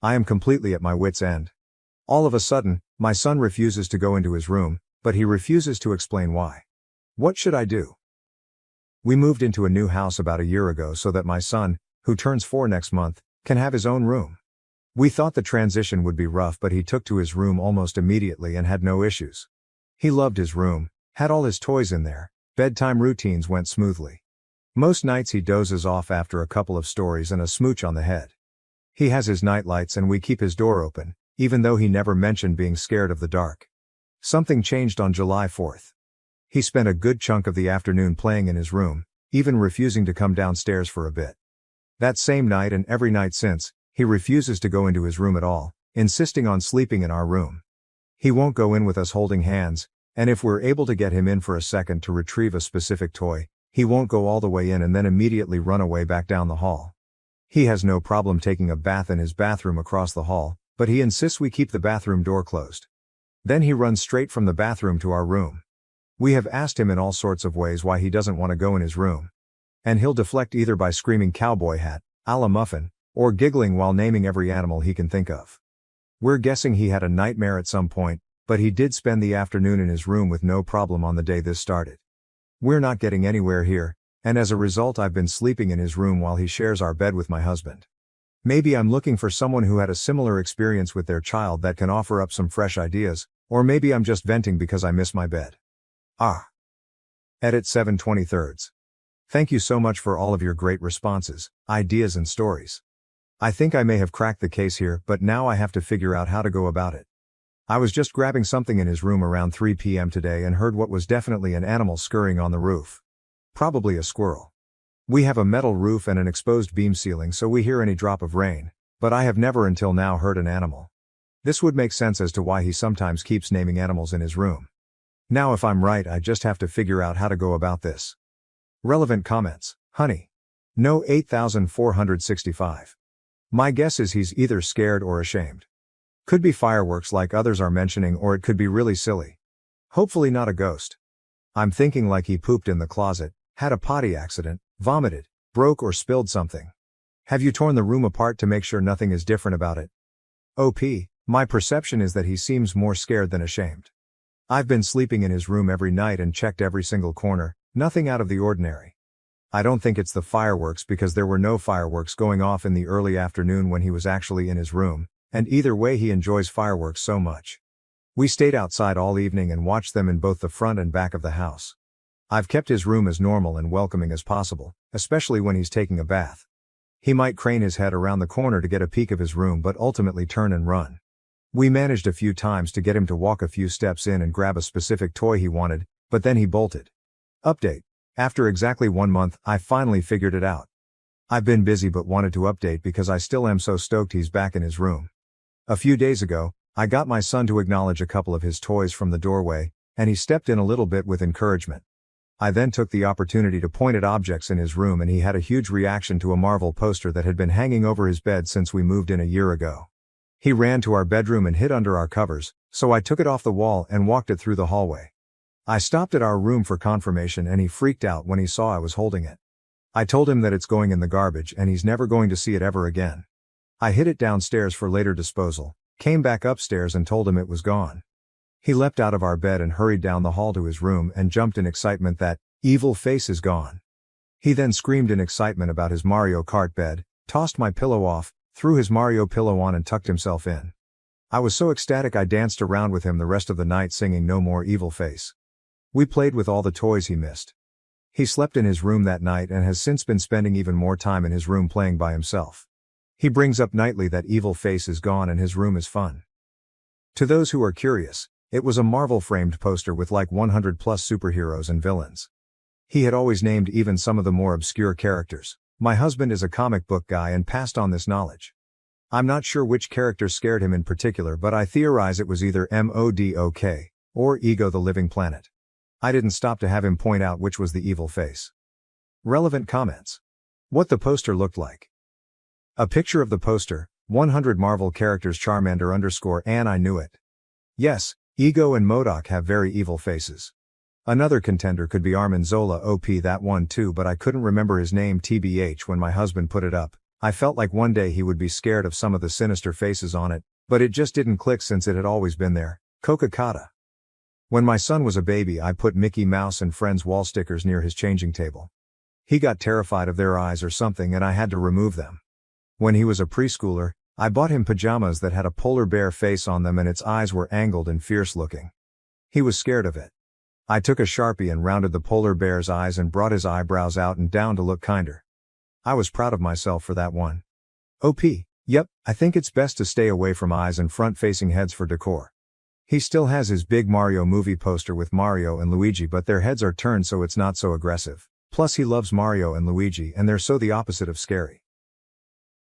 I am completely at my wit's end. All of a sudden, my son refuses to go into his room, but he refuses to explain why. What should I do? We moved into a new house about a year ago so that my son, who turns 4 next month, can have his own room. We thought the transition would be rough, but he took to his room almost immediately and had no issues. He loved his room, had all his toys in there, bedtime routines went smoothly. Most nights he dozes off after a couple of stories and a smooch on the head. He has his night lights and we keep his door open, even though he never mentioned being scared of the dark. Something changed on July 4th. He spent a good chunk of the afternoon playing in his room, even refusing to come downstairs for a bit. That same night and every night since, he refuses to go into his room at all, insisting on sleeping in our room. He won't go in with us holding hands, and if we're able to get him in for a second to retrieve a specific toy, he won't go all the way in and then immediately run away back down the hall. He has no problem taking a bath in his bathroom across the hall, but he insists we keep the bathroom door closed. Then he runs straight from the bathroom to our room. We have asked him in all sorts of ways why he doesn't want to go in his room. And he'll deflect either by screaming cowboy hat, a la muffin, or giggling while naming every animal he can think of. We're guessing he had a nightmare at some point, but he did spend the afternoon in his room with no problem on the day this started. We're not getting anywhere here, and as a result I've been sleeping in his room while he shares our bed with my husband. Maybe I'm looking for someone who had a similar experience with their child that can offer up some fresh ideas, or maybe I'm just venting because I miss my bed. Edit 7/23. Thank you so much for all of your great responses, ideas and stories. I think I may have cracked the case here, but now I have to figure out how to go about it. I was just grabbing something in his room around 3 p.m. today and heard what was definitely an animal scurrying on the roof. Probably a squirrel. We have a metal roof and an exposed beam ceiling, so we hear any drop of rain, but I have never until now heard an animal. This would make sense as to why he sometimes keeps naming animals in his room. Now if I'm right, I just have to figure out how to go about this. Relevant comments. Honey. No 8465. My guess is he's either scared or ashamed. Could be fireworks like others are mentioning, or it could be really silly. Hopefully not a ghost. I'm thinking like he pooped in the closet, had a potty accident, vomited, broke or spilled something. Have you torn the room apart to make sure nothing is different about it? OP, my perception is that he seems more scared than ashamed. I've been sleeping in his room every night and checked every single corner, nothing out of the ordinary. I don't think it's the fireworks because there were no fireworks going off in the early afternoon when he was actually in his room, and either way he enjoys fireworks so much. We stayed outside all evening and watched them in both the front and back of the house. I've kept his room as normal and welcoming as possible, especially when he's taking a bath. He might crane his head around the corner to get a peek of his room but ultimately turn and run. We managed a few times to get him to walk a few steps in and grab a specific toy he wanted, but then he bolted. Update. After exactly 1 month, I finally figured it out. I've been busy but wanted to update because I still am so stoked he's back in his room. A few days ago, I got my son to acknowledge a couple of his toys from the doorway, and he stepped in a little bit with encouragement. I then took the opportunity to point at objects in his room and he had a huge reaction to a Marvel poster that had been hanging over his bed since we moved in a year ago. He ran to our bedroom and hid under our covers, so I took it off the wall and walked it through the hallway. I stopped at our room for confirmation and he freaked out when he saw I was holding it. I told him that it's going in the garbage and he's never going to see it ever again. I hid it downstairs for later disposal, came back upstairs and told him it was gone. He leapt out of our bed and hurried down the hall to his room and jumped in excitement that evil face is gone. He then screamed in excitement about his Mario Kart bed, tossed my pillow off, threw his Mario pillow on and tucked himself in. I was so ecstatic I danced around with him the rest of the night singing No More Evil Face. We played with all the toys he missed. He slept in his room that night and has since been spending even more time in his room playing by himself. He brings up nightly that evil face is gone and his room is fun. To those who are curious, it was a Marvel framed poster with like 100 plus superheroes and villains. He had always named even some of the more obscure characters. My husband is a comic book guy and passed on this knowledge. I'm not sure which character scared him in particular, but I theorize it was either MODOK or Ego the Living Planet. I didn't stop to have him point out which was the evil face. Relevant comments. What the poster looked like. A picture of the poster, 100 Marvel characters Charmander _and I knew it. Yes, Ego and MODOK have very evil faces. Another contender could be Armin Zola OP, that one too, but I couldn't remember his name TBH when my husband put it up, I felt like one day he would be scared of some of the sinister faces on it, but it just didn't click since it had always been there. Coca-Cola. When my son was a baby, I put Mickey Mouse and Friends wall stickers near his changing table. He got terrified of their eyes or something and I had to remove them. When he was a preschooler, I bought him pajamas that had a polar bear face on them and its eyes were angled and fierce looking. He was scared of it. I took a Sharpie and rounded the polar bear's eyes and brought his eyebrows out and down to look kinder. I was proud of myself for that one. Yep, I think it's best to stay away from eyes and front-facing heads for decor. He still has his big Mario movie poster with Mario and Luigi, but their heads are turned so it's not so aggressive. Plus he loves Mario and Luigi and they're so the opposite of scary.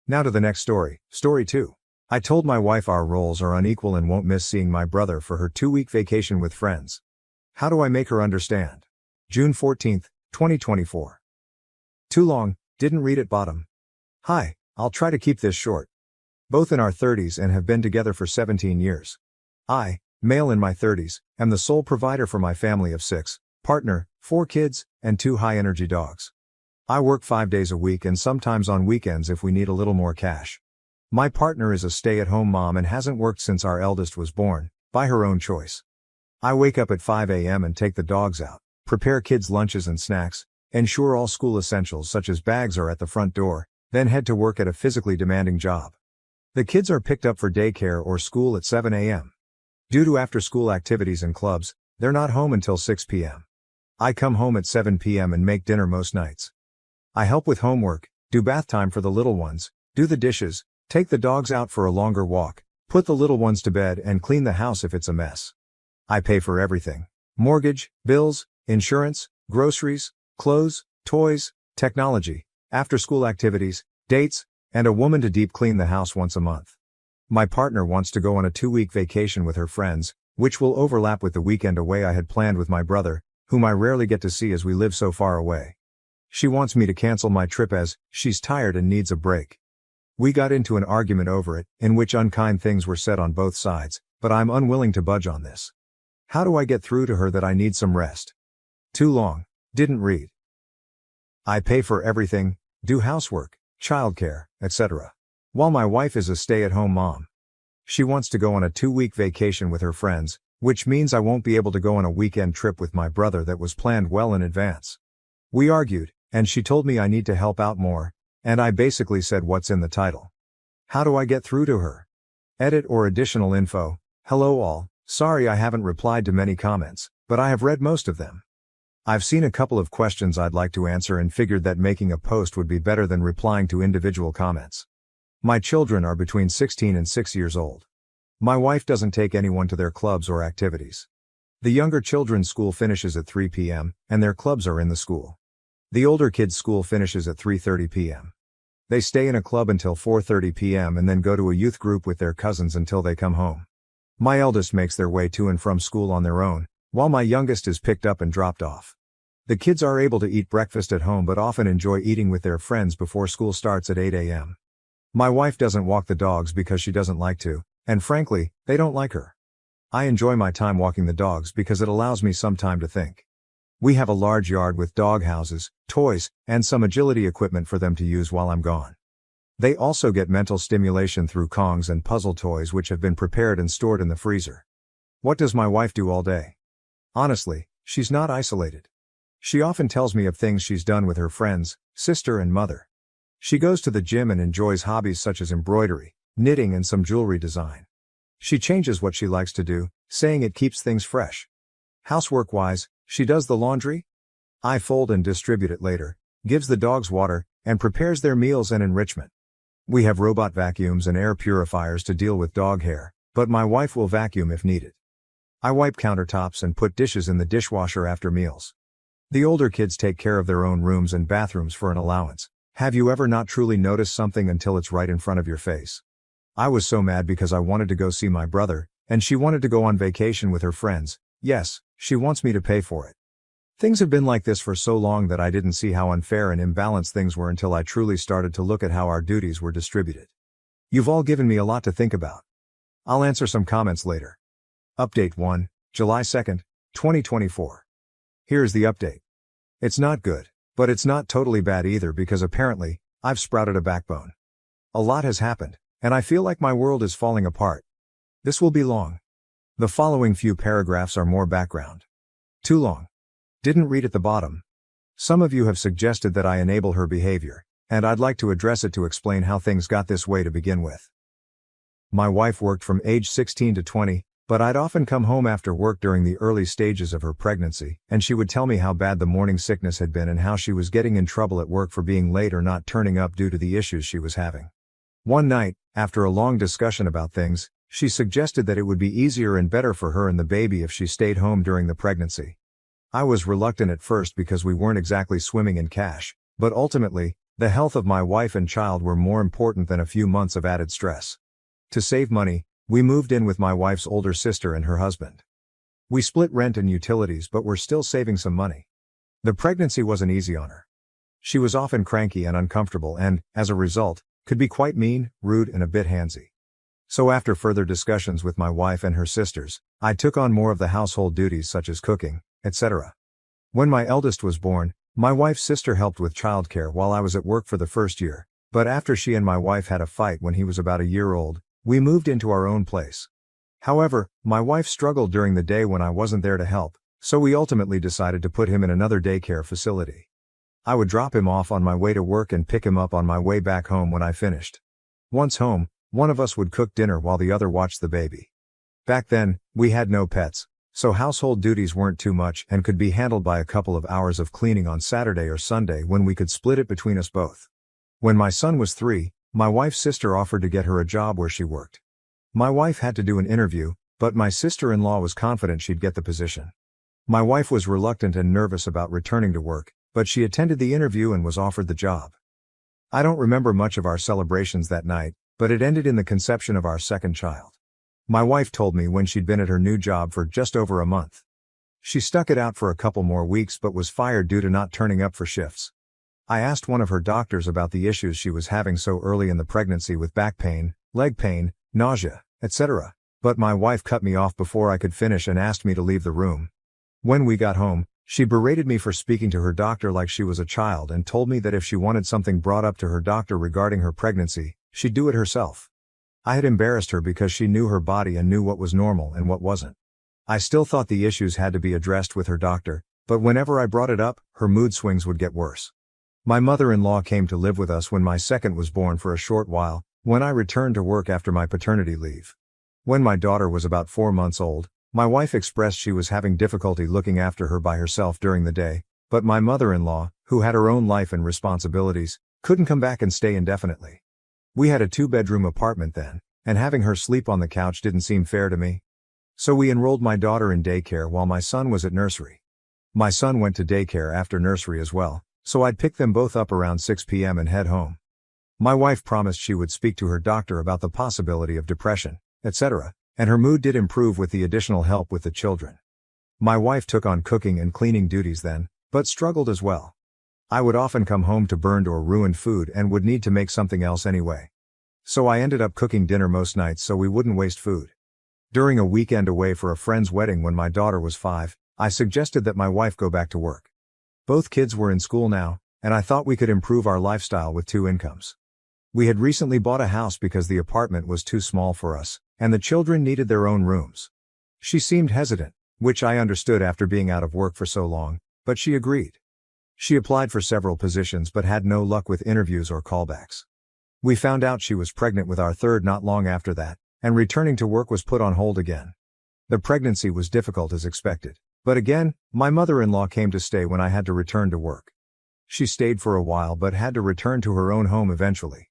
Now to the next story, story 2. I told my wife our roles are unequal and won't miss seeing my brother for her 2-week vacation with friends. How do I make her understand? June 14, 2024. Too long, didn't read it bottom. Hi, I'll try to keep this short. Both in our 30s and have been together for 17 years. I, male in my 30s, am the sole provider for my family of 6, partner, 4 kids, and 2 high-energy dogs. I work 5 days a week and sometimes on weekends if we need a little more cash. My partner is a stay-at-home mom and hasn't worked since our eldest was born, by her own choice. I wake up at 5 a.m. and take the dogs out, prepare kids' lunches and snacks, ensure all school essentials such as bags are at the front door, then head to work at a physically demanding job. The kids are picked up for daycare or school at 7 a.m. Due to after-school activities and clubs, they're not home until 6 p.m. I come home at 7 p.m. and make dinner most nights. I help with homework, do bath time for the little ones, do the dishes, take the dogs out for a longer walk, put the little ones to bed and clean the house if it's a mess. I pay for everything: mortgage, bills, insurance, groceries, clothes, toys, technology, after-school activities, dates, and a woman to deep clean the house once a month. My partner wants to go on a 2-week vacation with her friends, which will overlap with the weekend away I had planned with my brother, whom I rarely get to see as we live so far away. She wants me to cancel my trip as she's tired and needs a break. We got into an argument over it, in which unkind things were said on both sides, but I'm unwilling to budge on this. How do I get through to her that I need some rest? Too long, didn't read. I pay for everything, do housework, childcare, etc. While my wife is a stay-at-home mom. She wants to go on a 2-week vacation with her friends, which means I won't be able to go on a weekend trip with my brother that was planned well in advance. We argued, and she told me I need to help out more, and I basically said what's in the title. How do I get through to her? Edit or additional info. Hello all, sorry I haven't replied to many comments, but I have read most of them. I've seen a couple of questions I'd like to answer and figured that making a post would be better than replying to individual comments. My children are between 16 and 6 years old. My wife doesn't take anyone to their clubs or activities. The younger children's school finishes at 3 p.m., and their clubs are in the school. The older kids' school finishes at 3:30 p.m. They stay in a club until 4:30 p.m. and then go to a youth group with their cousins until they come home. My eldest makes their way to and from school on their own, while my youngest is picked up and dropped off. The kids are able to eat breakfast at home but often enjoy eating with their friends before school starts at 8 a.m. My wife doesn't walk the dogs because she doesn't like to, and frankly, they don't like her. I enjoy my time walking the dogs because it allows me some time to think. We have a large yard with dog houses, toys, and some agility equipment for them to use while I'm gone. They also get mental stimulation through Kongs and puzzle toys which have been prepared and stored in the freezer. What does my wife do all day? Honestly, she's not isolated. She often tells me of things she's done with her friends, sister and mother. She goes to the gym and enjoys hobbies such as embroidery, knitting and some jewelry design. She changes what she likes to do, saying it keeps things fresh. Housework-wise, she does the laundry. I fold and distribute it later, gives the dogs water, and prepares their meals and enrichment. We have robot vacuums and air purifiers to deal with dog hair, but my wife will vacuum if needed. I wipe countertops and put dishes in the dishwasher after meals. The older kids take care of their own rooms and bathrooms for an allowance. Have you ever not truly noticed something until it's right in front of your face? I was so mad because I wanted to go see my brother, and she wanted to go on vacation with her friends. Yes, she wants me to pay for it. Things have been like this for so long that I didn't see how unfair and imbalanced things were until I truly started to look at how our duties were distributed. You've all given me a lot to think about. I'll answer some comments later. Update 1, July 2nd, 2024. Here's the update. It's not good, but it's not totally bad either because apparently, I've sprouted a backbone. A lot has happened, and I feel like my world is falling apart. This will be long. The following few paragraphs are more background. Too long. Didn't read at the bottom. Some of you have suggested that I enable her behavior, and I'd like to address it to explain how things got this way to begin with. My wife worked from age 16 to 20, but I'd often come home after work during the early stages of her pregnancy, and she would tell me how bad the morning sickness had been and how she was getting in trouble at work for being late or not turning up due to the issues she was having. One night, after a long discussion about things, she suggested that it would be easier and better for her and the baby if she stayed home during the pregnancy. I was reluctant at first because we weren't exactly swimming in cash, but ultimately, the health of my wife and child were more important than a few months of added stress. To save money, we moved in with my wife's older sister and her husband. We split rent and utilities but were still saving some money. The pregnancy wasn't easy on her. She was often cranky and uncomfortable and, as a result, could be quite mean, rude and a bit handsy. So after further discussions with my wife and her sisters, I took on more of the household duties such as cooking, etc. When my eldest was born, my wife's sister helped with childcare while I was at work for the first year, but after she and my wife had a fight when he was about a year old, we moved into our own place. However, my wife struggled during the day when I wasn't there to help, so we ultimately decided to put him in another daycare facility. I would drop him off on my way to work and pick him up on my way back home when I finished. Once home, one of us would cook dinner while the other watched the baby. Back then, we had no pets, so household duties weren't too much and could be handled by a couple of hours of cleaning on Saturday or Sunday when we could split it between us both. When my son was 3, my wife's sister offered to get her a job where she worked. My wife had to do an interview, but my sister-in-law was confident she'd get the position. My wife was reluctant and nervous about returning to work, but she attended the interview and was offered the job. I don't remember much of our celebrations that night, but it ended in the conception of our second child. My wife told me when she'd been at her new job for just over a month. She stuck it out for a couple more weeks but was fired due to not turning up for shifts. I asked one of her doctors about the issues she was having so early in the pregnancy with back pain, leg pain, nausea, etc., but my wife cut me off before I could finish and asked me to leave the room. When we got home, she berated me for speaking to her doctor like she was a child and told me that if she wanted something brought up to her doctor regarding her pregnancy, she'd do it herself. I had embarrassed her because she knew her body and knew what was normal and what wasn't. I still thought the issues had to be addressed with her doctor, but whenever I brought it up, her mood swings would get worse. My mother-in-law came to live with us when my second was born for a short while, when I returned to work after my paternity leave. When my daughter was about 4 months old, my wife expressed she was having difficulty looking after her by herself during the day, but my mother-in-law, who had her own life and responsibilities, couldn't come back and stay indefinitely. We had a 2-bedroom apartment then, and having her sleep on the couch didn't seem fair to me. So we enrolled my daughter in daycare while my son was at nursery. My son went to daycare after nursery as well, so I'd pick them both up around 6 p.m. and head home. My wife promised she would speak to her doctor about the possibility of depression, etc., and her mood did improve with the additional help with the children. My wife took on cooking and cleaning duties then, but struggled as well. I would often come home to burned or ruined food and would need to make something else anyway. So I ended up cooking dinner most nights so we wouldn't waste food. During a weekend away for a friend's wedding when my daughter was 5, I suggested that my wife go back to work. Both kids were in school now, and I thought we could improve our lifestyle with 2 incomes. We had recently bought a house because the apartment was too small for us, and the children needed their own rooms. She seemed hesitant, which I understood after being out of work for so long, but she agreed. She applied for several positions but had no luck with interviews or callbacks. We found out she was pregnant with our third not long after that, and returning to work was put on hold again. The pregnancy was difficult as expected, but again, my mother-in-law came to stay when I had to return to work. She stayed for a while but had to return to her own home eventually.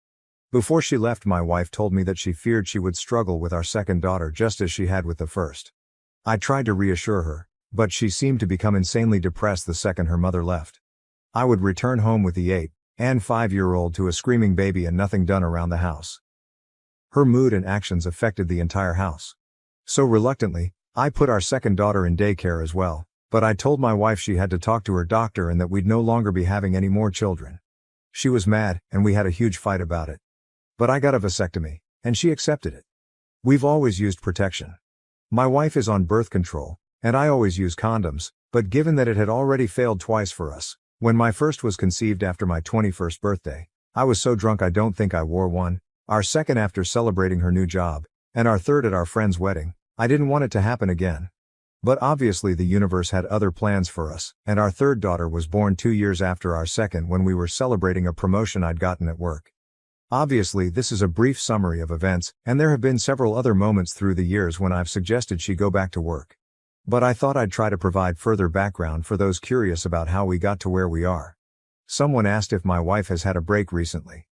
Before she left, my wife told me that she feared she would struggle with our second daughter just as she had with the first. I tried to reassure her, but she seemed to become insanely depressed the second her mother left. I would return home with the 8 and 5-year-old to a screaming baby and nothing done around the house. Her mood and actions affected the entire house. So reluctantly, I put our second daughter in daycare as well, but I told my wife she had to talk to her doctor and that we'd no longer be having any more children. She was mad, and we had a huge fight about it. But I got a vasectomy, and she accepted it. We've always used protection. My wife is on birth control, and I always use condoms, but given that it had already failed twice for us, when my first was conceived after my 21st birthday, I was so drunk I don't think I wore one, our second after celebrating her new job, and our third at our friend's wedding. I didn't want it to happen again. But obviously the universe had other plans for us, and our third daughter was born 2 years after our second when we were celebrating a promotion I'd gotten at work. Obviously this is a brief summary of events, and there have been several other moments through the years when I've suggested she go back to work. But I thought I'd try to provide further background for those curious about how we got to where we are. Someone asked if my wife has had a break recently.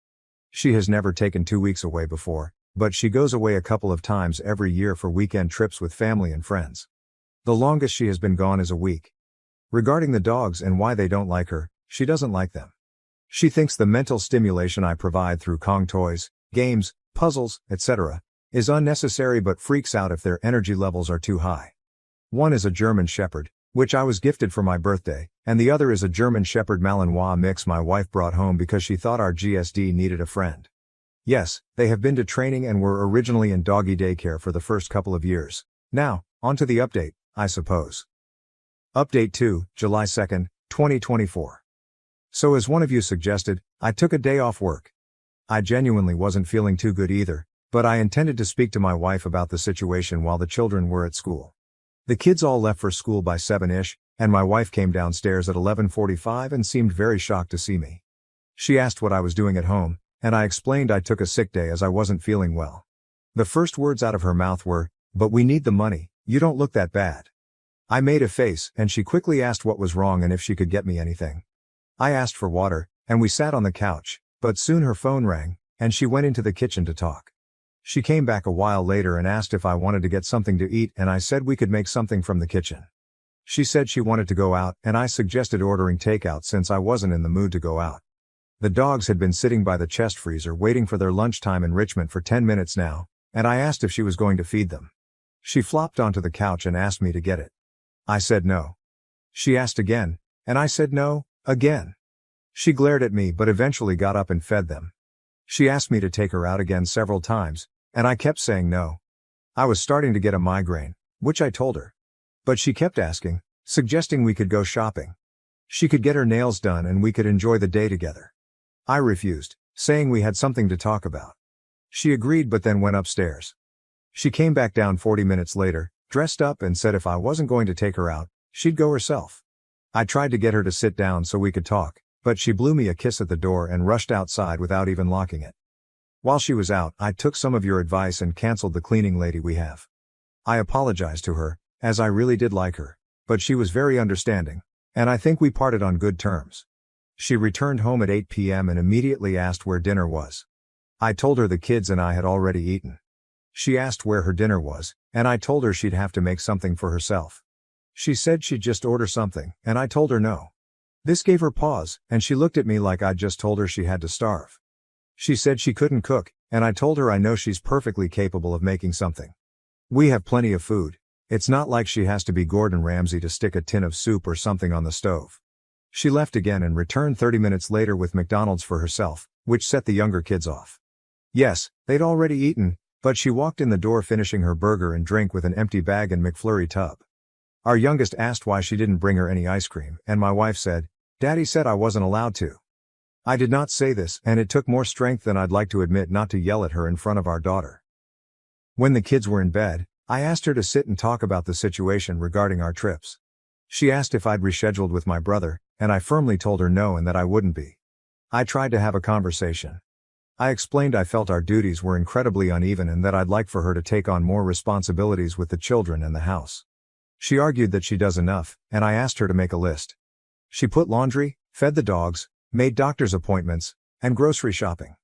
She has never taken 2 weeks away before, but she goes away a couple of times every year for weekend trips with family and friends. The longest she has been gone is a week. Regarding the dogs and why they don't like her, she doesn't like them. She thinks the mental stimulation I provide through Kong toys, games, puzzles, etc., is unnecessary but freaks out if their energy levels are too high. One is a German Shepherd, which I was gifted for my birthday, and the other is a German Shepherd Malinois mix my wife brought home because she thought our GSD needed a friend. Yes, they have been to training and were originally in doggy daycare for the first couple of years. Now, on to the update, I suppose. Update 2, July 2nd, 2024. So as one of you suggested, I took a day off work. I genuinely wasn't feeling too good either, but I intended to speak to my wife about the situation while the children were at school. The kids all left for school by 7-ish, and my wife came downstairs at 11:45 and seemed very shocked to see me. She asked what I was doing at home, and I explained I took a sick day as I wasn't feeling well. The first words out of her mouth were, "But we need the money, you don't look that bad." I made a face, and she quickly asked what was wrong and if she could get me anything. I asked for water, and we sat on the couch, but soon her phone rang, and she went into the kitchen to talk. She came back a while later and asked if I wanted to get something to eat, and I said we could make something from the kitchen. She said she wanted to go out, and I suggested ordering takeout since I wasn't in the mood to go out. The dogs had been sitting by the chest freezer waiting for their lunchtime enrichment for 10 minutes now, and I asked if she was going to feed them. She flopped onto the couch and asked me to get it. I said no. She asked again, and I said no, again. She glared at me but eventually got up and fed them. She asked me to take her out again several times, and I kept saying no. I was starting to get a migraine, which I told her. But she kept asking, suggesting we could go shopping. She could get her nails done and we could enjoy the day together. I refused, saying we had something to talk about. She agreed but then went upstairs. She came back down 40 minutes later, dressed up, and said if I wasn't going to take her out, she'd go herself. I tried to get her to sit down so we could talk, but she blew me a kiss at the door and rushed outside without even locking it. While she was out, I took some of your advice and canceled the cleaning lady we have. I apologized to her, as I really did like her, but she was very understanding, and I think we parted on good terms. She returned home at 8 p.m. and immediately asked where dinner was. I told her the kids and I had already eaten. She asked where her dinner was, and I told her she'd have to make something for herself. She said she'd just order something, and I told her no. This gave her pause, and she looked at me like I'd just told her she had to starve. She said she couldn't cook, and I told her I know she's perfectly capable of making something. We have plenty of food. It's not like she has to be Gordon Ramsay to stick a tin of soup or something on the stove. She left again and returned 30 minutes later with McDonald's for herself, which set the younger kids off. Yes, they'd already eaten, but she walked in the door finishing her burger and drink with an empty bag and McFlurry tub. Our youngest asked why she didn't bring her any ice cream, and my wife said, "Daddy said I wasn't allowed to." I did not say this, and it took more strength than I'd like to admit not to yell at her in front of our daughter. When the kids were in bed, I asked her to sit and talk about the situation regarding our trips. She asked if I'd rescheduled with my brother, and I firmly told her no and that I wouldn't be. I tried to have a conversation. I explained I felt our duties were incredibly uneven and that I'd like for her to take on more responsibilities with the children and the house. She argued that she does enough, and I asked her to make a list. She put laundry, fed the dogs, made doctor's appointments, and grocery shopping.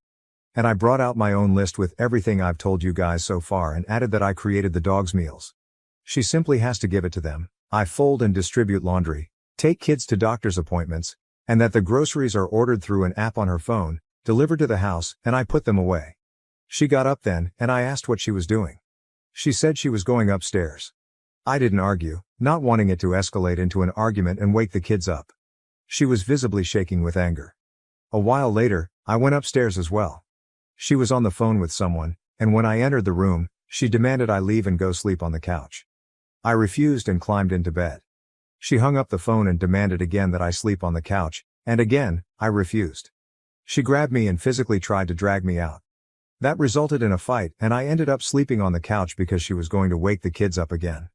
And I brought out my own list with everything I've told you guys so far and added that I created the dogs' meals. She simply has to give it to them. I fold and distribute laundry, take kids to doctor's appointments, and that the groceries are ordered through an app on her phone, delivered to the house, and I put them away. She got up then, and I asked what she was doing. She said she was going upstairs. I didn't argue, not wanting it to escalate into an argument and wake the kids up. She was visibly shaking with anger. A while later, I went upstairs as well. She was on the phone with someone, and when I entered the room, she demanded I leave and go sleep on the couch. I refused and climbed into bed. She hung up the phone and demanded again that I sleep on the couch, and again, I refused. She grabbed me and physically tried to drag me out. That resulted in a fight, and I ended up sleeping on the couch because she was going to wake the kids up again.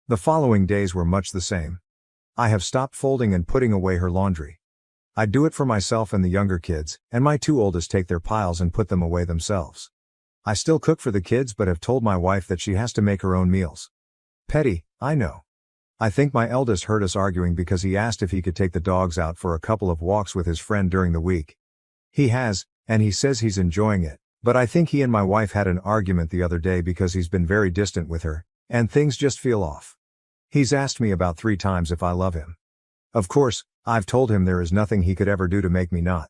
The following days were much the same. I have stopped folding and putting away her laundry. I do it for myself and the younger kids, and my two oldest take their piles and put them away themselves. I still cook for the kids but have told my wife that she has to make her own meals. Petty, I know. I think my eldest heard us arguing because he asked if he could take the dogs out for a couple of walks with his friend during the week. He has, and he says he's enjoying it, but I think he and my wife had an argument the other day because he's been very distant with her, and things just feel off. He's asked me about 3 times if I love him. Of course, I've told him there is nothing he could ever do to make me not.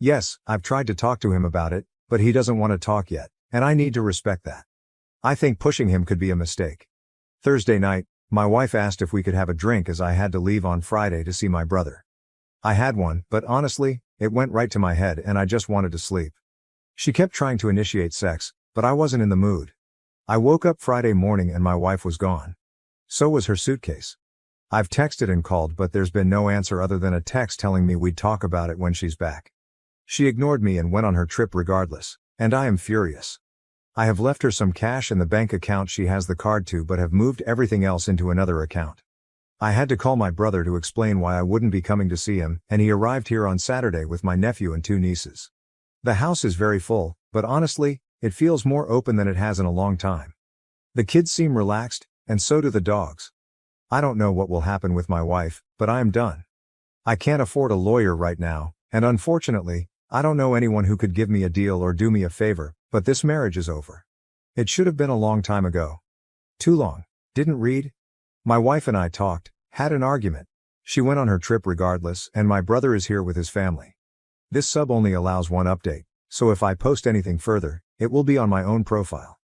Yes, I've tried to talk to him about it, but he doesn't want to talk yet, and I need to respect that. I think pushing him could be a mistake. Thursday night, my wife asked if we could have a drink as I had to leave on Friday to see my brother. I had one, but honestly, it went right to my head and I just wanted to sleep. She kept trying to initiate sex, but I wasn't in the mood. I woke up Friday morning and my wife was gone. So was her suitcase. I've texted and called but there's been no answer other than a text telling me we'd talk about it when she's back. She ignored me and went on her trip regardless, and I am furious. I have left her some cash in the bank account she has the card to but have moved everything else into another account. I had to call my brother to explain why I wouldn't be coming to see him, and he arrived here on Saturday with my nephew and 2 nieces. The house is very full, but honestly, it feels more open than it has in a long time. The kids seem relaxed, and so do the dogs. I don't know what will happen with my wife, but I am done. I can't afford a lawyer right now, and unfortunately, I don't know anyone who could give me a deal or do me a favor, but this marriage is over. It should have been a long time ago. Too long. Didn't read? My wife and I talked, had an argument. She went on her trip regardless, and my brother is here with his family. This sub only allows one update, so if I post anything further, it will be on my own profile.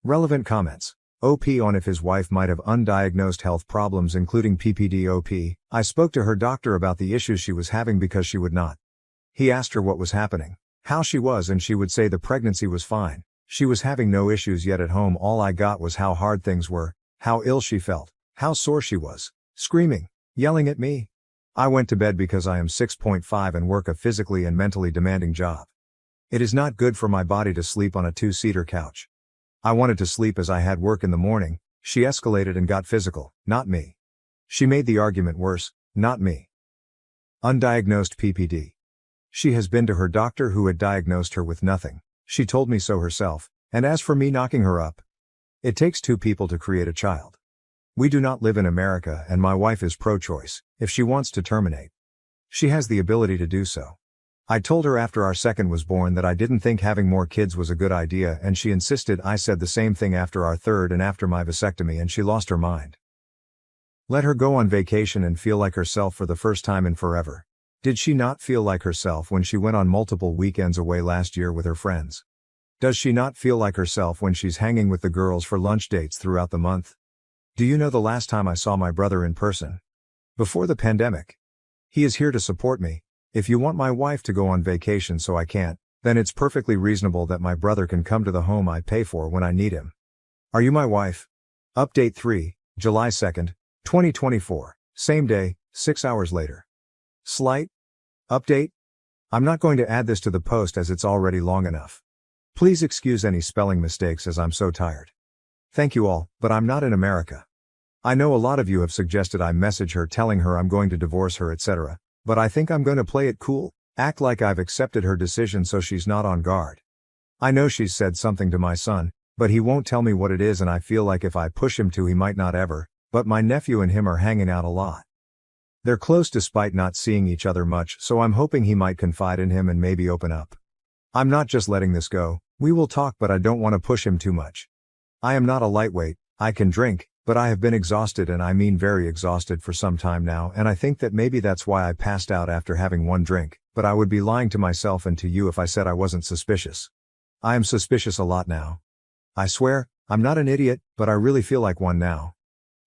Relevant comments. OP on if his wife might have undiagnosed health problems including PPD. OP, I spoke to her doctor about the issues she was having because she would not. He asked her what was happening, how she was, and she would say the pregnancy was fine. She was having no issues yet at home. All I got was how hard things were, how ill she felt, how sore she was, screaming, yelling at me. I went to bed because I am 6.5 and work a physically and mentally demanding job. It is not good for my body to sleep on a 2-seater couch. I wanted to sleep as I had work in the morning. She escalated and got physical, not me. She made the argument worse, not me. Undiagnosed PPD. She has been to her doctor who had diagnosed her with nothing. She told me so herself, and as for me knocking her up, it takes 2 people to create a child. We do not live in America and my wife is pro-choice. If she wants to terminate, she has the ability to do so. I told her after our second was born that I didn't think having more kids was a good idea and she insisted. I said the same thing after our third and after my vasectomy and she lost her mind. Let her go on vacation and feel like herself for the first time in forever. Did she not feel like herself when she went on multiple weekends away last year with her friends? Does she not feel like herself when she's hanging with the girls for lunch dates throughout the month? Do you know the last time I saw my brother in person? Before the pandemic. He is here to support me. If you want my wife to go on vacation so I can't, then it's perfectly reasonable that my brother can come to the home I pay for when I need him. Are you my wife? Update 3, July 2nd, 2024. Same day, 6 hours later. Slight update. I'm not going to add this to the post as it's already long enough. Please excuse any spelling mistakes as I'm so tired. Thank you all, but I'm not in America. I know a lot of you have suggested I message her telling her I'm going to divorce her, etc., but I think I'm going to play it cool, act like I've accepted her decision so she's not on guard. I know she's said something to my son, but he won't tell me what it is and I feel like if I push him to he might not ever, but my nephew and him are hanging out a lot. They're close despite not seeing each other much, so I'm hoping he might confide in him and maybe open up. I'm not just letting this go, we will talk but I don't want to push him too much. I am not a lightweight, I can drink, but I have been exhausted and I mean very exhausted for some time now and I think that maybe that's why I passed out after having one drink, but I would be lying to myself and to you if I said I wasn't suspicious. I am suspicious a lot now. I swear, I'm not an idiot, but I really feel like one now.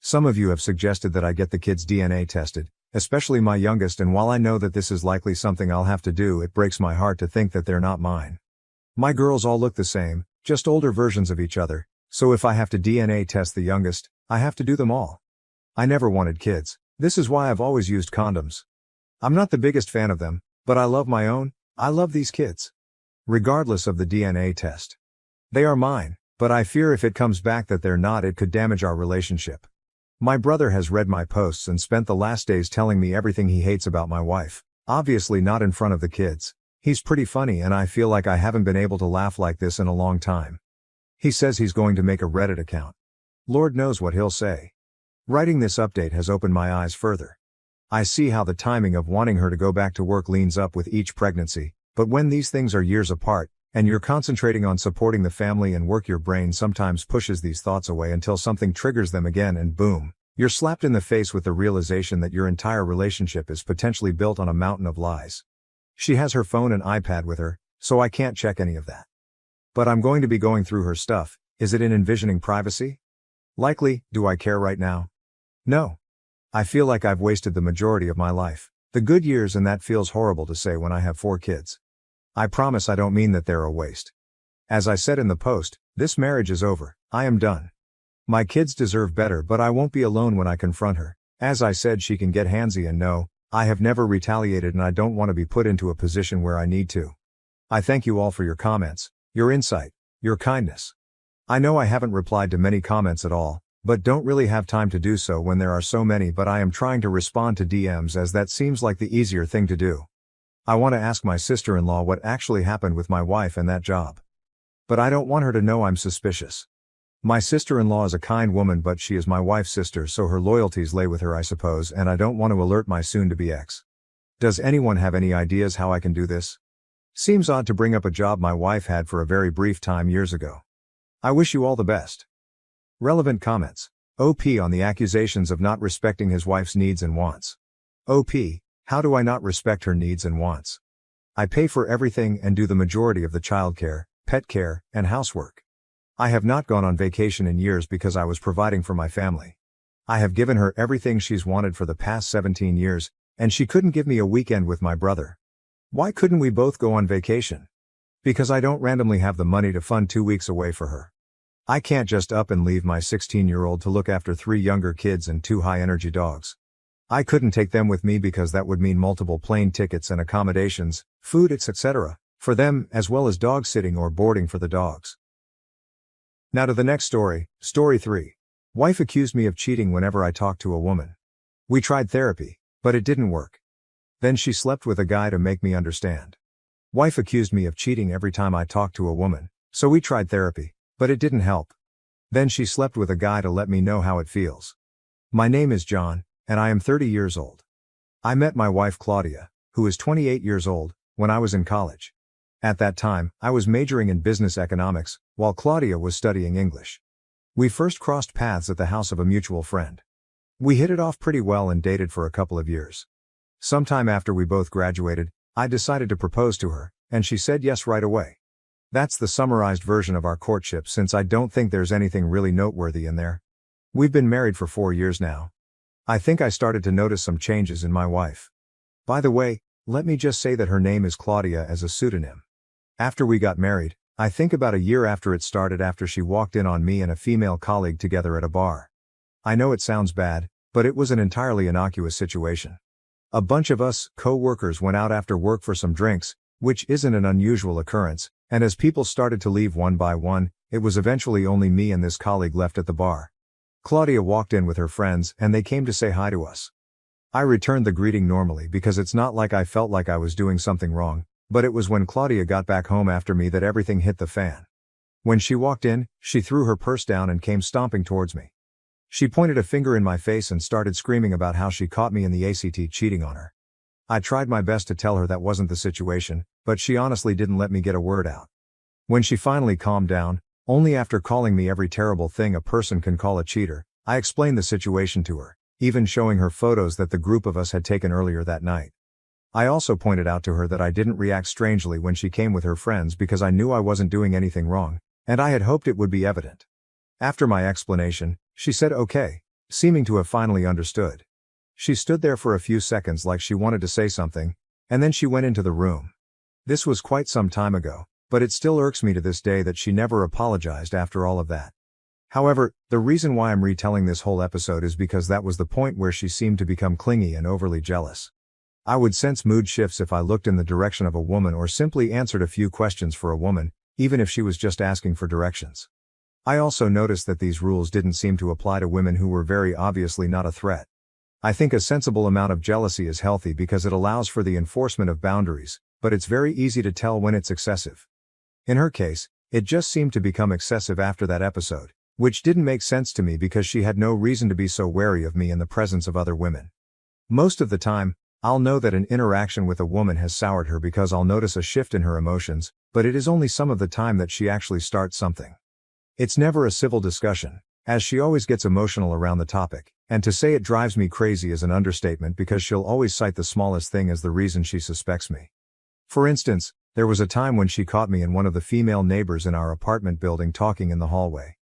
Some of you have suggested that I get the kids' DNA tested, especially my youngest, and while I know that this is likely something I'll have to do, it breaks my heart to think that they're not mine. My girls all look the same, just older versions of each other, so if I have to DNA test the youngest, I have to do them all. I never wanted kids, this is why I've always used condoms. I'm not the biggest fan of them, but I love my own, I love these kids. regardless of the DNA test. They are mine, but I fear if it comes back that they're not, it could damage our relationship. My brother has read my posts and spent the last days telling me everything he hates about my wife, obviously not in front of the kids. He's pretty funny and I feel like I haven't been able to laugh like this in a long time. He says he's going to make a Reddit account. Lord knows what he'll say. Writing this update has opened my eyes further. I see how the timing of wanting her to go back to work leans up with each pregnancy, but when these things are years apart, and you're concentrating on supporting the family and work, your brain sometimes pushes these thoughts away until something triggers them again and boom, you're slapped in the face with the realization that your entire relationship is potentially built on a mountain of lies. She has her phone and iPad with her, so I can't check any of that. But I'm going to be going through her stuff. Is it in envisioning privacy? Likely. Do I care right now? No. I feel like I've wasted the majority of my life, the good years, and that feels horrible to say when I have 4 kids. I promise I don't mean that they're a waste. As I said in the post, this marriage is over. I am done. My kids deserve better, but I won't be alone when I confront her. As I said, she can get handsy, and no, I have never retaliated and I don't want to be put into a position where I need to. I thank you all for your comments, your insight, your kindness. I know I haven't replied to many comments at all, but don't really have time to do so when there are so many, but I am trying to respond to DMs as that seems like the easier thing to do. I want to ask my sister-in-law what actually happened with my wife and that job. But I don't want her to know I'm suspicious. My sister-in-law is a kind woman, but she is my wife's sister, so her loyalties lay with her, I suppose, and I don't want to alert my soon-to-be ex. Does anyone have any ideas how I can do this? Seems odd to bring up a job my wife had for a very brief time years ago. I wish you all the best. Relevant comments. OP on the accusations of not respecting his wife's needs and wants. OP, how do I not respect her needs and wants? I pay for everything and do the majority of the childcare, pet care, and housework. I have not gone on vacation in years because I was providing for my family. I have given her everything she's wanted for the past 17 years, and she couldn't give me a weekend with my brother. Why couldn't we both go on vacation? Because I don't randomly have the money to fund 2 weeks away for her. I can't just up and leave my 16-year-old to look after 3 younger kids and 2 high-energy dogs. I couldn't take them with me because that would mean multiple plane tickets and accommodations, food, etc., for them, as well as dog sitting or boarding for the dogs. Now to the next story, story 3. Wife accused me of cheating whenever I talked to a woman. We tried therapy, but it didn't work. Then she slept with a guy to make me understand. Wife accused me of cheating every time I talked to a woman, so we tried therapy, but it didn't help. Then she slept with a guy to let me know how it feels. My name is John, and I am 30 years old. I met my wife Claudia, who is 28 years old, when I was in college. At that time, I was majoring in business economics, while Claudia was studying English. We first crossed paths at the house of a mutual friend. We hit it off pretty well and dated for a couple of years. Sometime after we both graduated, I decided to propose to her, and she said yes right away. That's the summarized version of our courtship, since I don't think there's anything really noteworthy in there. We've been married for 4 years now. I think I started to notice some changes in my wife. By the way, let me just say that her name is Claudia as a pseudonym. After we got married, I think about a year after it started, after she walked in on me and a female colleague together at a bar. I know it sounds bad, but it was an entirely innocuous situation. A bunch of us, co-workers, went out after work for some drinks, which isn't an unusual occurrence, and as people started to leave one by one, it was eventually only me and this colleague left at the bar. Claudia walked in with her friends and they came to say hi to us. I returned the greeting normally because it's not like I felt like I was doing something wrong, but it was when Claudia got back home after me that everything hit the fan. When she walked in, she threw her purse down and came stomping towards me. She pointed a finger in my face and started screaming about how she caught me in the ACT cheating on her. I tried my best to tell her that wasn't the situation, but she honestly didn't let me get a word out. When she finally calmed down, only after calling me every terrible thing a person can call a cheater, I explained the situation to her, even showing her photos that the group of us had taken earlier that night. I also pointed out to her that I didn't react strangely when she came with her friends because I knew I wasn't doing anything wrong, and I had hoped it would be evident. After my explanation, she said okay, seeming to have finally understood. She stood there for a few seconds like she wanted to say something, and then she went into the room. This was quite some time ago, but it still irks me to this day that she never apologized after all of that. However, the reason why I'm retelling this whole episode is because that was the point where she seemed to become clingy and overly jealous. I would sense mood shifts if I looked in the direction of a woman or simply answered a few questions for a woman, even if she was just asking for directions. I also noticed that these rules didn't seem to apply to women who were very obviously not a threat. I think a sensible amount of jealousy is healthy because it allows for the enforcement of boundaries, but it's very easy to tell when it's excessive. In her case, it just seemed to become excessive after that episode, which didn't make sense to me because she had no reason to be so wary of me in the presence of other women. Most of the time, I'll know that an interaction with a woman has soured her because I'll notice a shift in her emotions, but it is only some of the time that she actually starts something. It's never a civil discussion, as she always gets emotional around the topic, and to say it drives me crazy is an understatement because she'll always cite the smallest thing as the reason she suspects me. For instance, there was a time when she caught me and one of the female neighbors in our apartment building talking in the hallway.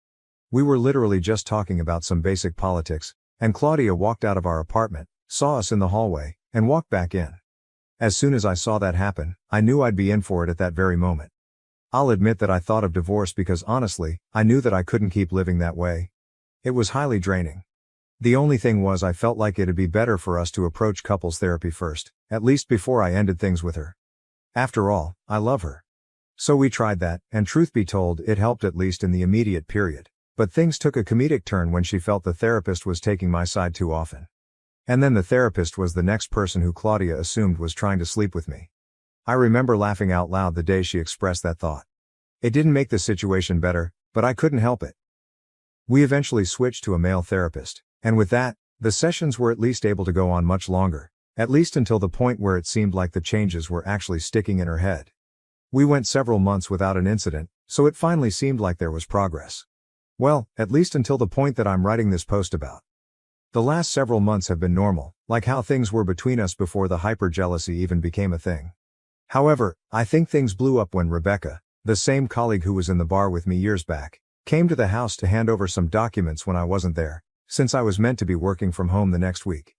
We were literally just talking about some basic politics, and Claudia walked out of our apartment, saw us in the hallway, and walked back in. As soon as I saw that happen, I knew I'd be in for it at that very moment. I'll admit that I thought of divorce because honestly, I knew that I couldn't keep living that way. It was highly draining. The only thing was I felt like it'd be better for us to approach couples therapy first, at least before I ended things with her. After all, I love her. So we tried that, and truth be told, it helped at least in the immediate period. But things took a comedic turn when she felt the therapist was taking my side too often. And then the therapist was the next person who Claudia assumed was trying to sleep with me. I remember laughing out loud the day she expressed that thought. It didn't make the situation better, but I couldn't help it. We eventually switched to a male therapist, and with that, the sessions were at least able to go on much longer, at least until the point where it seemed like the changes were actually sticking in her head. We went several months without an incident, so it finally seemed like there was progress. Well, at least until the point that I'm writing this post about. The last several months have been normal, like how things were between us before the hyper-jealousy even became a thing. However, I think things blew up when Rebecca, the same colleague who was in the bar with me years back, came to the house to hand over some documents when I wasn't there, since I was meant to be working from home the next week.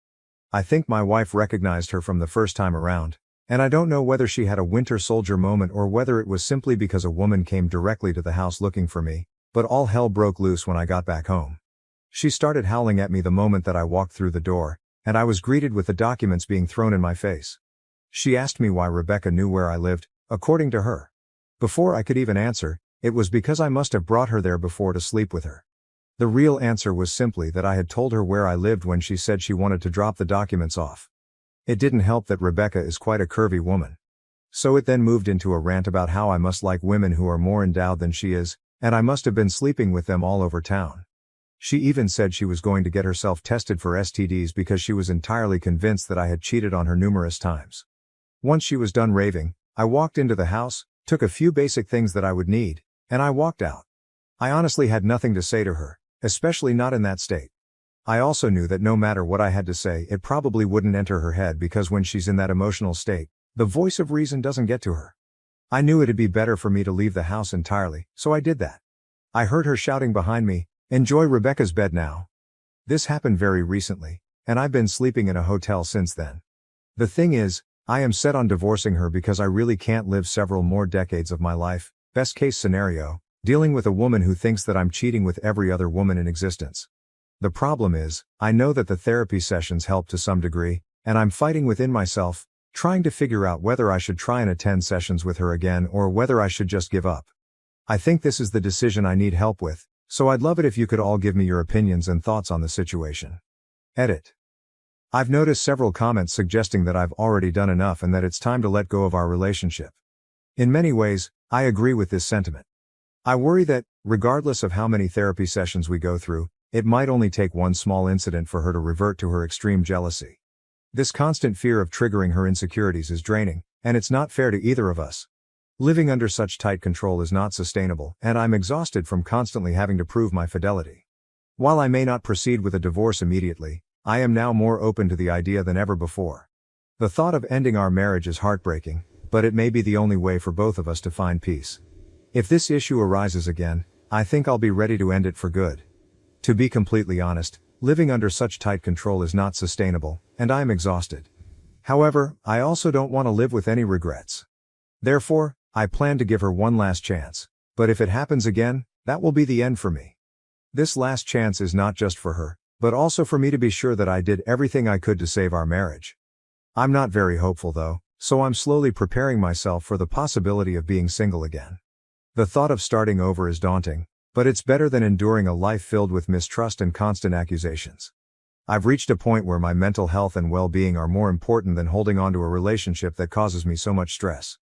I think my wife recognized her from the first time around, and I don't know whether she had a Winter Soldier moment or whether it was simply because a woman came directly to the house looking for me, but all hell broke loose when I got back home. She started howling at me the moment that I walked through the door, and I was greeted with the documents being thrown in my face. She asked me why Rebecca knew where I lived, according to her. Before I could even answer, it was because I must have brought her there before to sleep with her. The real answer was simply that I had told her where I lived when she said she wanted to drop the documents off. It didn't help that Rebecca is quite a curvy woman. So it then moved into a rant about how I must like women who are more endowed than she is, and I must have been sleeping with them all over town. She even said she was going to get herself tested for STDs because she was entirely convinced that I had cheated on her numerous times. Once she was done raving, I walked into the house, took a few basic things that I would need, and I walked out. I honestly had nothing to say to her, especially not in that state. I also knew that no matter what I had to say, it probably wouldn't enter her head because when she's in that emotional state, the voice of reason doesn't get to her. I knew it'd be better for me to leave the house entirely, so I did that. I heard her shouting behind me, "Enjoy Rebecca's bed now." This happened very recently, and I've been sleeping in a hotel since then. The thing is, I am set on divorcing her because I really can't live several more decades of my life, best case scenario, dealing with a woman who thinks that I'm cheating with every other woman in existence. The problem is, I know that the therapy sessions help to some degree, and I'm fighting within myself, trying to figure out whether I should try and attend sessions with her again or whether I should just give up. I think this is the decision I need help with, so I'd love it if you could all give me your opinions and thoughts on the situation. Edit. I've noticed several comments suggesting that I've already done enough and that it's time to let go of our relationship. In many ways, I agree with this sentiment. I worry that, regardless of how many therapy sessions we go through, it might only take one small incident for her to revert to her extreme jealousy. This constant fear of triggering her insecurities is draining, and it's not fair to either of us. Living under such tight control is not sustainable, and I'm exhausted from constantly having to prove my fidelity. While I may not proceed with a divorce immediately, I am now more open to the idea than ever before. The thought of ending our marriage is heartbreaking, but it may be the only way for both of us to find peace. If this issue arises again, I think I'll be ready to end it for good. To be completely honest, living under such tight control is not sustainable, and I am exhausted. However, I also don't want to live with any regrets. Therefore, I plan to give her one last chance, but if it happens again, that will be the end for me. This last chance is not just for her, but also for me to be sure that I did everything I could to save our marriage. I'm not very hopeful though, so I'm slowly preparing myself for the possibility of being single again. The thought of starting over is daunting, but it's better than enduring a life filled with mistrust and constant accusations. I've reached a point where my mental health and well-being are more important than holding on to a relationship that causes me so much stress.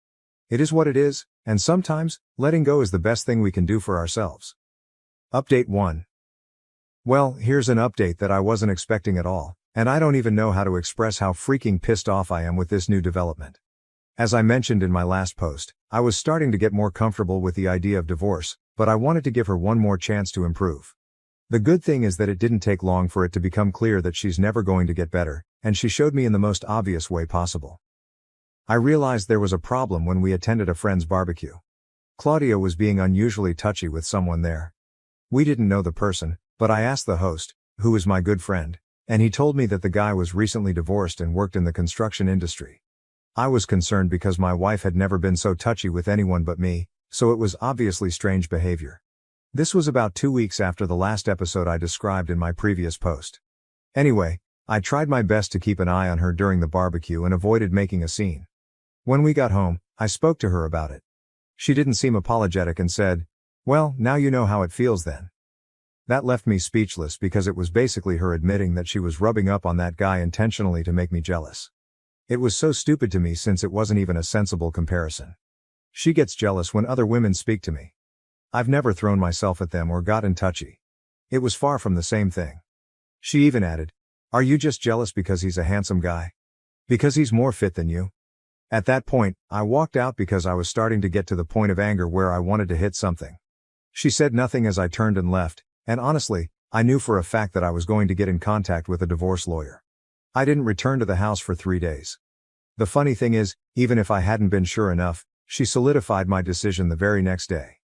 It is what it is, and sometimes, letting go is the best thing we can do for ourselves. Update 1. Well, here's an update that I wasn't expecting at all, and I don't even know how to express how freaking pissed off I am with this new development. As I mentioned in my last post, I was starting to get more comfortable with the idea of divorce, but I wanted to give her one more chance to improve. The good thing is that it didn't take long for it to become clear that she's never going to get better, and she showed me in the most obvious way possible. I realized there was a problem when we attended a friend's barbecue. Claudia was being unusually touchy with someone there. We didn't know the person, but I asked the host, who is my good friend, and he told me that the guy was recently divorced and worked in the construction industry. I was concerned because my wife had never been so touchy with anyone but me, so it was obviously strange behavior. This was about 2 weeks after the last episode I described in my previous post. Anyway, I tried my best to keep an eye on her during the barbecue and avoided making a scene. When we got home, I spoke to her about it. She didn't seem apologetic and said, "Well, now you know how it feels then." That left me speechless because it was basically her admitting that she was rubbing up on that guy intentionally to make me jealous. It was so stupid to me since it wasn't even a sensible comparison. She gets jealous when other women speak to me. I've never thrown myself at them or gotten touchy. It was far from the same thing. She even added, "Are you just jealous because he's a handsome guy? Because he's more fit than you?" At that point, I walked out because I was starting to get to the point of anger where I wanted to hit something. She said nothing as I turned and left, and honestly, I knew for a fact that I was going to get in contact with a divorce lawyer. I didn't return to the house for 3 days. The funny thing is, even if I hadn't been sure enough, she solidified my decision the very next day.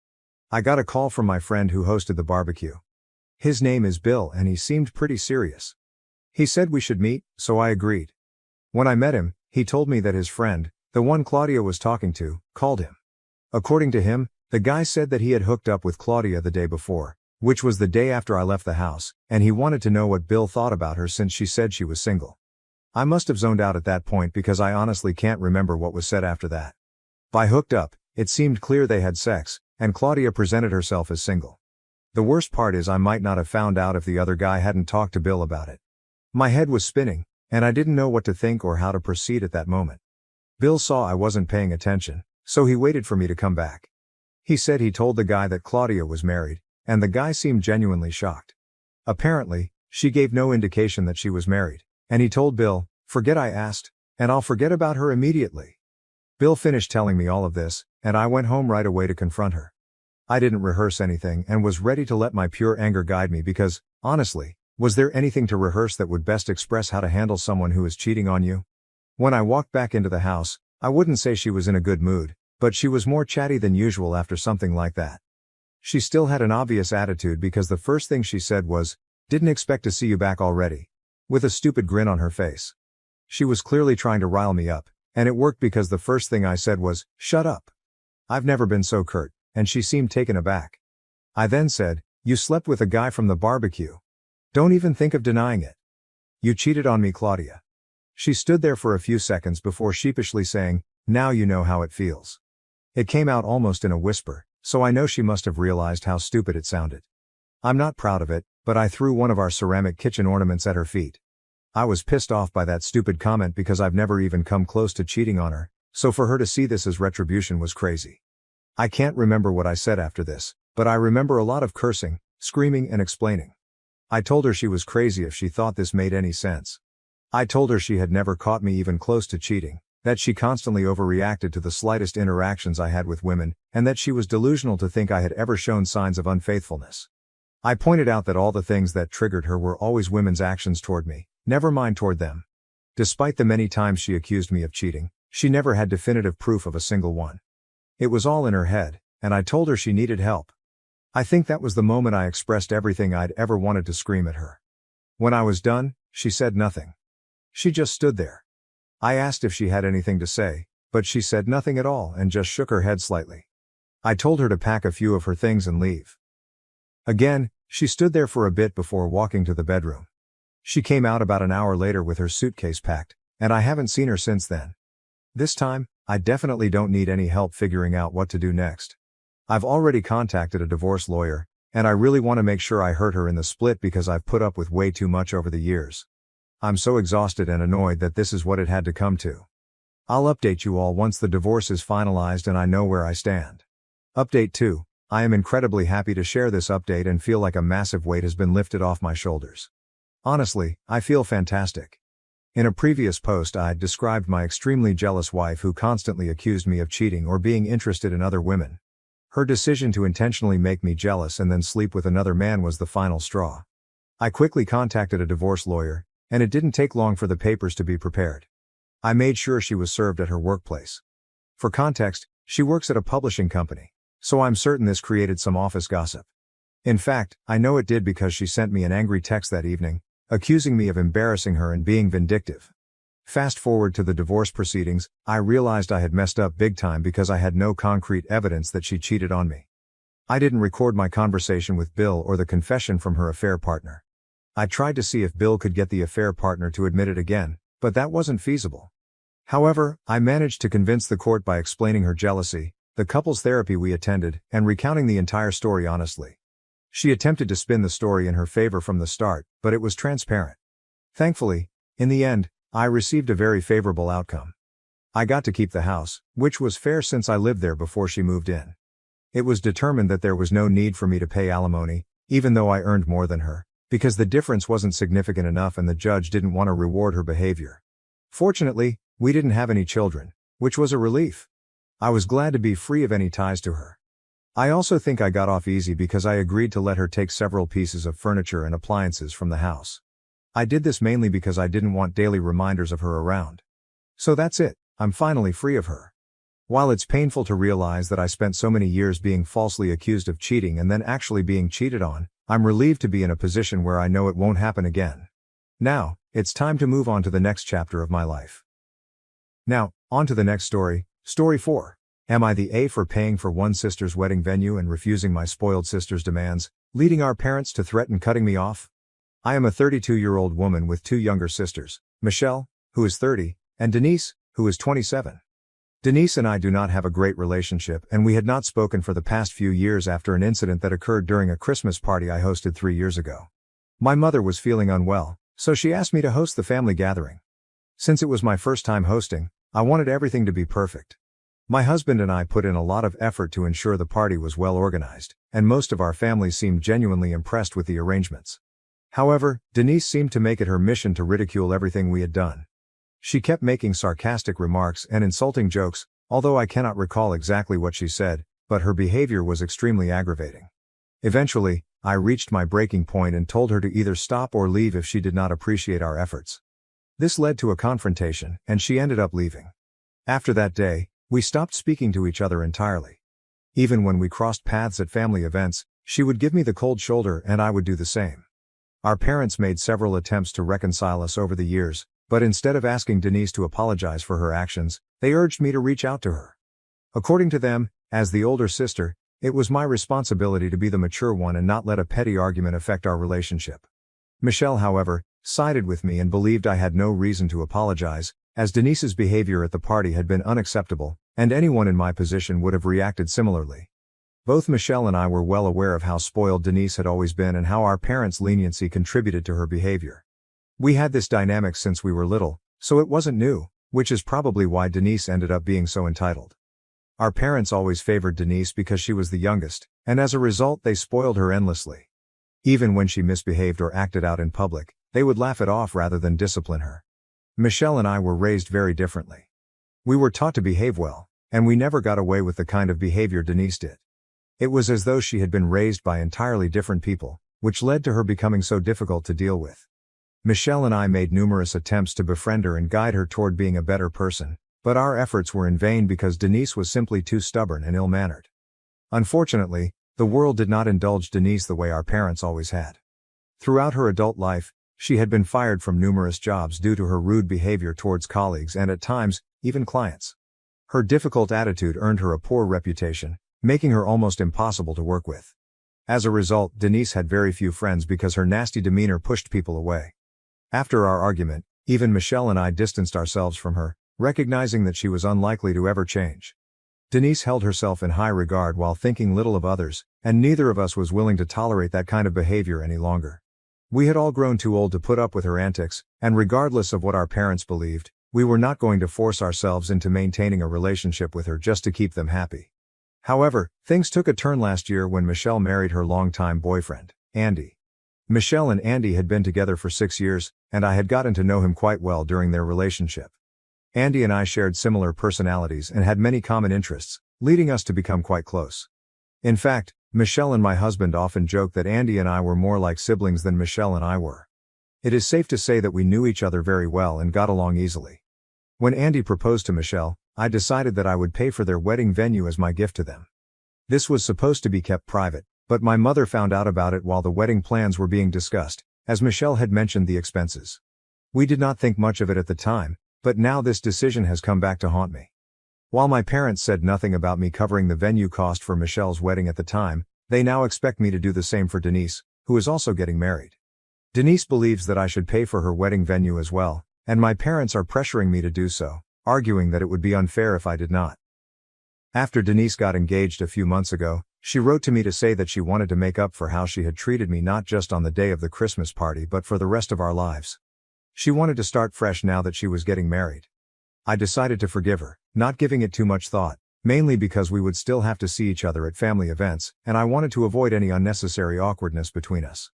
I got a call from my friend who hosted the barbecue. His name is Bill and he seemed pretty serious. He said we should meet, so I agreed. When I met him, he told me that his friend, the one Claudia was talking to, called him. According to him, the guy said that he had hooked up with Claudia the day before, which was the day after I left the house, and he wanted to know what Bill thought about her since she said she was single. I must have zoned out at that point because I honestly can't remember what was said after that. By hooked up, it seemed clear they had sex, and Claudia presented herself as single. The worst part is I might not have found out if the other guy hadn't talked to Bill about it. My head was spinning, and I didn't know what to think or how to proceed at that moment. Bill saw I wasn't paying attention, so he waited for me to come back. He said he told the guy that Claudia was married, and the guy seemed genuinely shocked. Apparently, she gave no indication that she was married, and he told Bill, "Forget I asked, and I'll forget about her immediately." Bill finished telling me all of this, and I went home right away to confront her. I didn't rehearse anything and was ready to let my pure anger guide me because, honestly, was there anything to rehearse that would best express how to handle someone who is cheating on you? When I walked back into the house, I wouldn't say she was in a good mood, but she was more chatty than usual after something like that. She still had an obvious attitude because the first thing she said was, "Didn't expect to see you back already," with a stupid grin on her face. She was clearly trying to rile me up, and it worked because the first thing I said was, "Shut up." I've never been so curt, and she seemed taken aback. I then said, "You slept with a guy from the barbecue. Don't even think of denying it. You cheated on me, Claudia." She stood there for a few seconds before sheepishly saying, "Now you know how it feels." It came out almost in a whisper, so I know she must have realized how stupid it sounded. I'm not proud of it, but I threw one of our ceramic kitchen ornaments at her feet. I was pissed off by that stupid comment because I've never even come close to cheating on her, so for her to see this as retribution was crazy. I can't remember what I said after this, but I remember a lot of cursing, screaming and explaining. I told her she was crazy if she thought this made any sense. I told her she had never caught me even close to cheating, that she constantly overreacted to the slightest interactions I had with women, and that she was delusional to think I had ever shown signs of unfaithfulness. I pointed out that all the things that triggered her were always women's actions toward me, never mine toward them. Despite the many times she accused me of cheating, she never had definitive proof of a single one. It was all in her head, and I told her she needed help. I think that was the moment I expressed everything I'd ever wanted to scream at her. When I was done, she said nothing. She just stood there. I asked if she had anything to say, but she said nothing at all and just shook her head slightly. I told her to pack a few of her things and leave. Again, she stood there for a bit before walking to the bedroom. She came out about an hour later with her suitcase packed, and I haven't seen her since then. This time, I definitely don't need any help figuring out what to do next. I've already contacted a divorce lawyer, and I really want to make sure I hurt her in the split because I've put up with way too much over the years. I'm so exhausted and annoyed that this is what it had to come to. I'll update you all once the divorce is finalized and I know where I stand. Update 2. I am incredibly happy to share this update and feel like a massive weight has been lifted off my shoulders. Honestly, I feel fantastic. In a previous post I described my extremely jealous wife who constantly accused me of cheating or being interested in other women. Her decision to intentionally make me jealous and then sleep with another man was the final straw. I quickly contacted a divorce lawyer, and it didn't take long for the papers to be prepared. I made sure she was served at her workplace. For context, she works at a publishing company, so I'm certain this created some office gossip. In fact, I know it did because she sent me an angry text that evening, accusing me of embarrassing her and being vindictive. Fast forward to the divorce proceedings, I realized I had messed up big time because I had no concrete evidence that she cheated on me. I didn't record my conversation with Bill or the confession from her affair partner. I tried to see if Bill could get the affair partner to admit it again, but that wasn't feasible. However, I managed to convince the court by explaining her jealousy, the couples therapy we attended, and recounting the entire story honestly. She attempted to spin the story in her favor from the start, but it was transparent. Thankfully, in the end, I received a very favorable outcome. I got to keep the house, which was fair since I lived there before she moved in. It was determined that there was no need for me to pay alimony, even though I earned more than her, because the difference wasn't significant enough and the judge didn't want to reward her behavior. Fortunately, we didn't have any children, which was a relief. I was glad to be free of any ties to her. I also think I got off easy because I agreed to let her take several pieces of furniture and appliances from the house. I did this mainly because I didn't want daily reminders of her around. So that's it, I'm finally free of her. While it's painful to realize that I spent so many years being falsely accused of cheating and then actually being cheated on, I'm relieved to be in a position where I know it won't happen again. Now, it's time to move on to the next chapter of my life. Now, on to the next story, Story 4. Am I the A for paying for one sister's wedding venue and refusing my spoiled sister's demands, leading our parents to threaten cutting me off? I am a 32-year-old woman with two younger sisters, Michelle, who is 30, and Denise, who is 27. Denise and I do not have a great relationship and we had not spoken for the past few years after an incident that occurred during a Christmas party I hosted 3 years ago. My mother was feeling unwell, so she asked me to host the family gathering. Since it was my first time hosting, I wanted everything to be perfect. My husband and I put in a lot of effort to ensure the party was well organized, and most of our family seemed genuinely impressed with the arrangements. However, Denise seemed to make it her mission to ridicule everything we had done. She kept making sarcastic remarks and insulting jokes, although I cannot recall exactly what she said, but her behavior was extremely aggravating. Eventually, I reached my breaking point and told her to either stop or leave if she did not appreciate our efforts. This led to a confrontation, and she ended up leaving. After that day, we stopped speaking to each other entirely. Even when we crossed paths at family events, she would give me the cold shoulder and I would do the same. Our parents made several attempts to reconcile us over the years, but instead of asking Denise to apologize for her actions, they urged me to reach out to her. According to them, as the older sister, it was my responsibility to be the mature one and not let a petty argument affect our relationship. Michelle, however, sided with me and believed I had no reason to apologize, as Denise's behavior at the party had been unacceptable, and anyone in my position would have reacted similarly. Both Michelle and I were well aware of how spoiled Denise had always been and how our parents' leniency contributed to her behavior. We had this dynamic since we were little, so it wasn't new, which is probably why Denise ended up being so entitled. Our parents always favored Denise because she was the youngest, and as a result they spoiled her endlessly. Even when she misbehaved or acted out in public, they would laugh it off rather than discipline her. Michelle and I were raised very differently. We were taught to behave well, and we never got away with the kind of behavior Denise did. It was as though she had been raised by entirely different people, which led to her becoming so difficult to deal with. Michelle and I made numerous attempts to befriend her and guide her toward being a better person, but our efforts were in vain because Denise was simply too stubborn and ill-mannered. Unfortunately, the world did not indulge Denise the way our parents always had. Throughout her adult life, she had been fired from numerous jobs due to her rude behavior towards colleagues and at times, even clients. Her difficult attitude earned her a poor reputation, making her almost impossible to work with. As a result, Denise had very few friends because her nasty demeanor pushed people away. After our argument, Even Michelle and I distanced ourselves from her, recognizing that she was unlikely to ever change. Denise held herself in high regard while thinking little of others, and neither of us was willing to tolerate that kind of behavior any longer. We had all grown too old to put up with her antics, and regardless of what our parents believed, we were not going to force ourselves into maintaining a relationship with her just to keep them happy. However, things took a turn last year when Michelle married her longtime boyfriend, Andy. Michelle and Andy had been together for 6 years, and I had gotten to know him quite well during their relationship. Andy and I shared similar personalities and had many common interests, leading us to become quite close. In fact, Michelle and my husband often joke that Andy and I were more like siblings than Michelle and I were. It is safe to say that we knew each other very well and got along easily. When Andy proposed to Michelle, I decided that I would pay for their wedding venue as my gift to them. This was supposed to be kept private, but my mother found out about it while the wedding plans were being discussed, as Michelle had mentioned the expenses. We did not think much of it at the time, but now this decision has come back to haunt me. While my parents said nothing about me covering the venue cost for Michelle's wedding at the time, they now expect me to do the same for Denise, who is also getting married. Denise believes that I should pay for her wedding venue as well, and my parents are pressuring me to do so, arguing that it would be unfair if I did not. After Denise got engaged a few months ago, she wrote to me to say that she wanted to make up for how she had treated me not just on the day of the Christmas party but for the rest of our lives. She wanted to start fresh now that she was getting married. I decided to forgive her, not giving it too much thought, mainly because we would still have to see each other at family events, and I wanted to avoid any unnecessary awkwardness between us.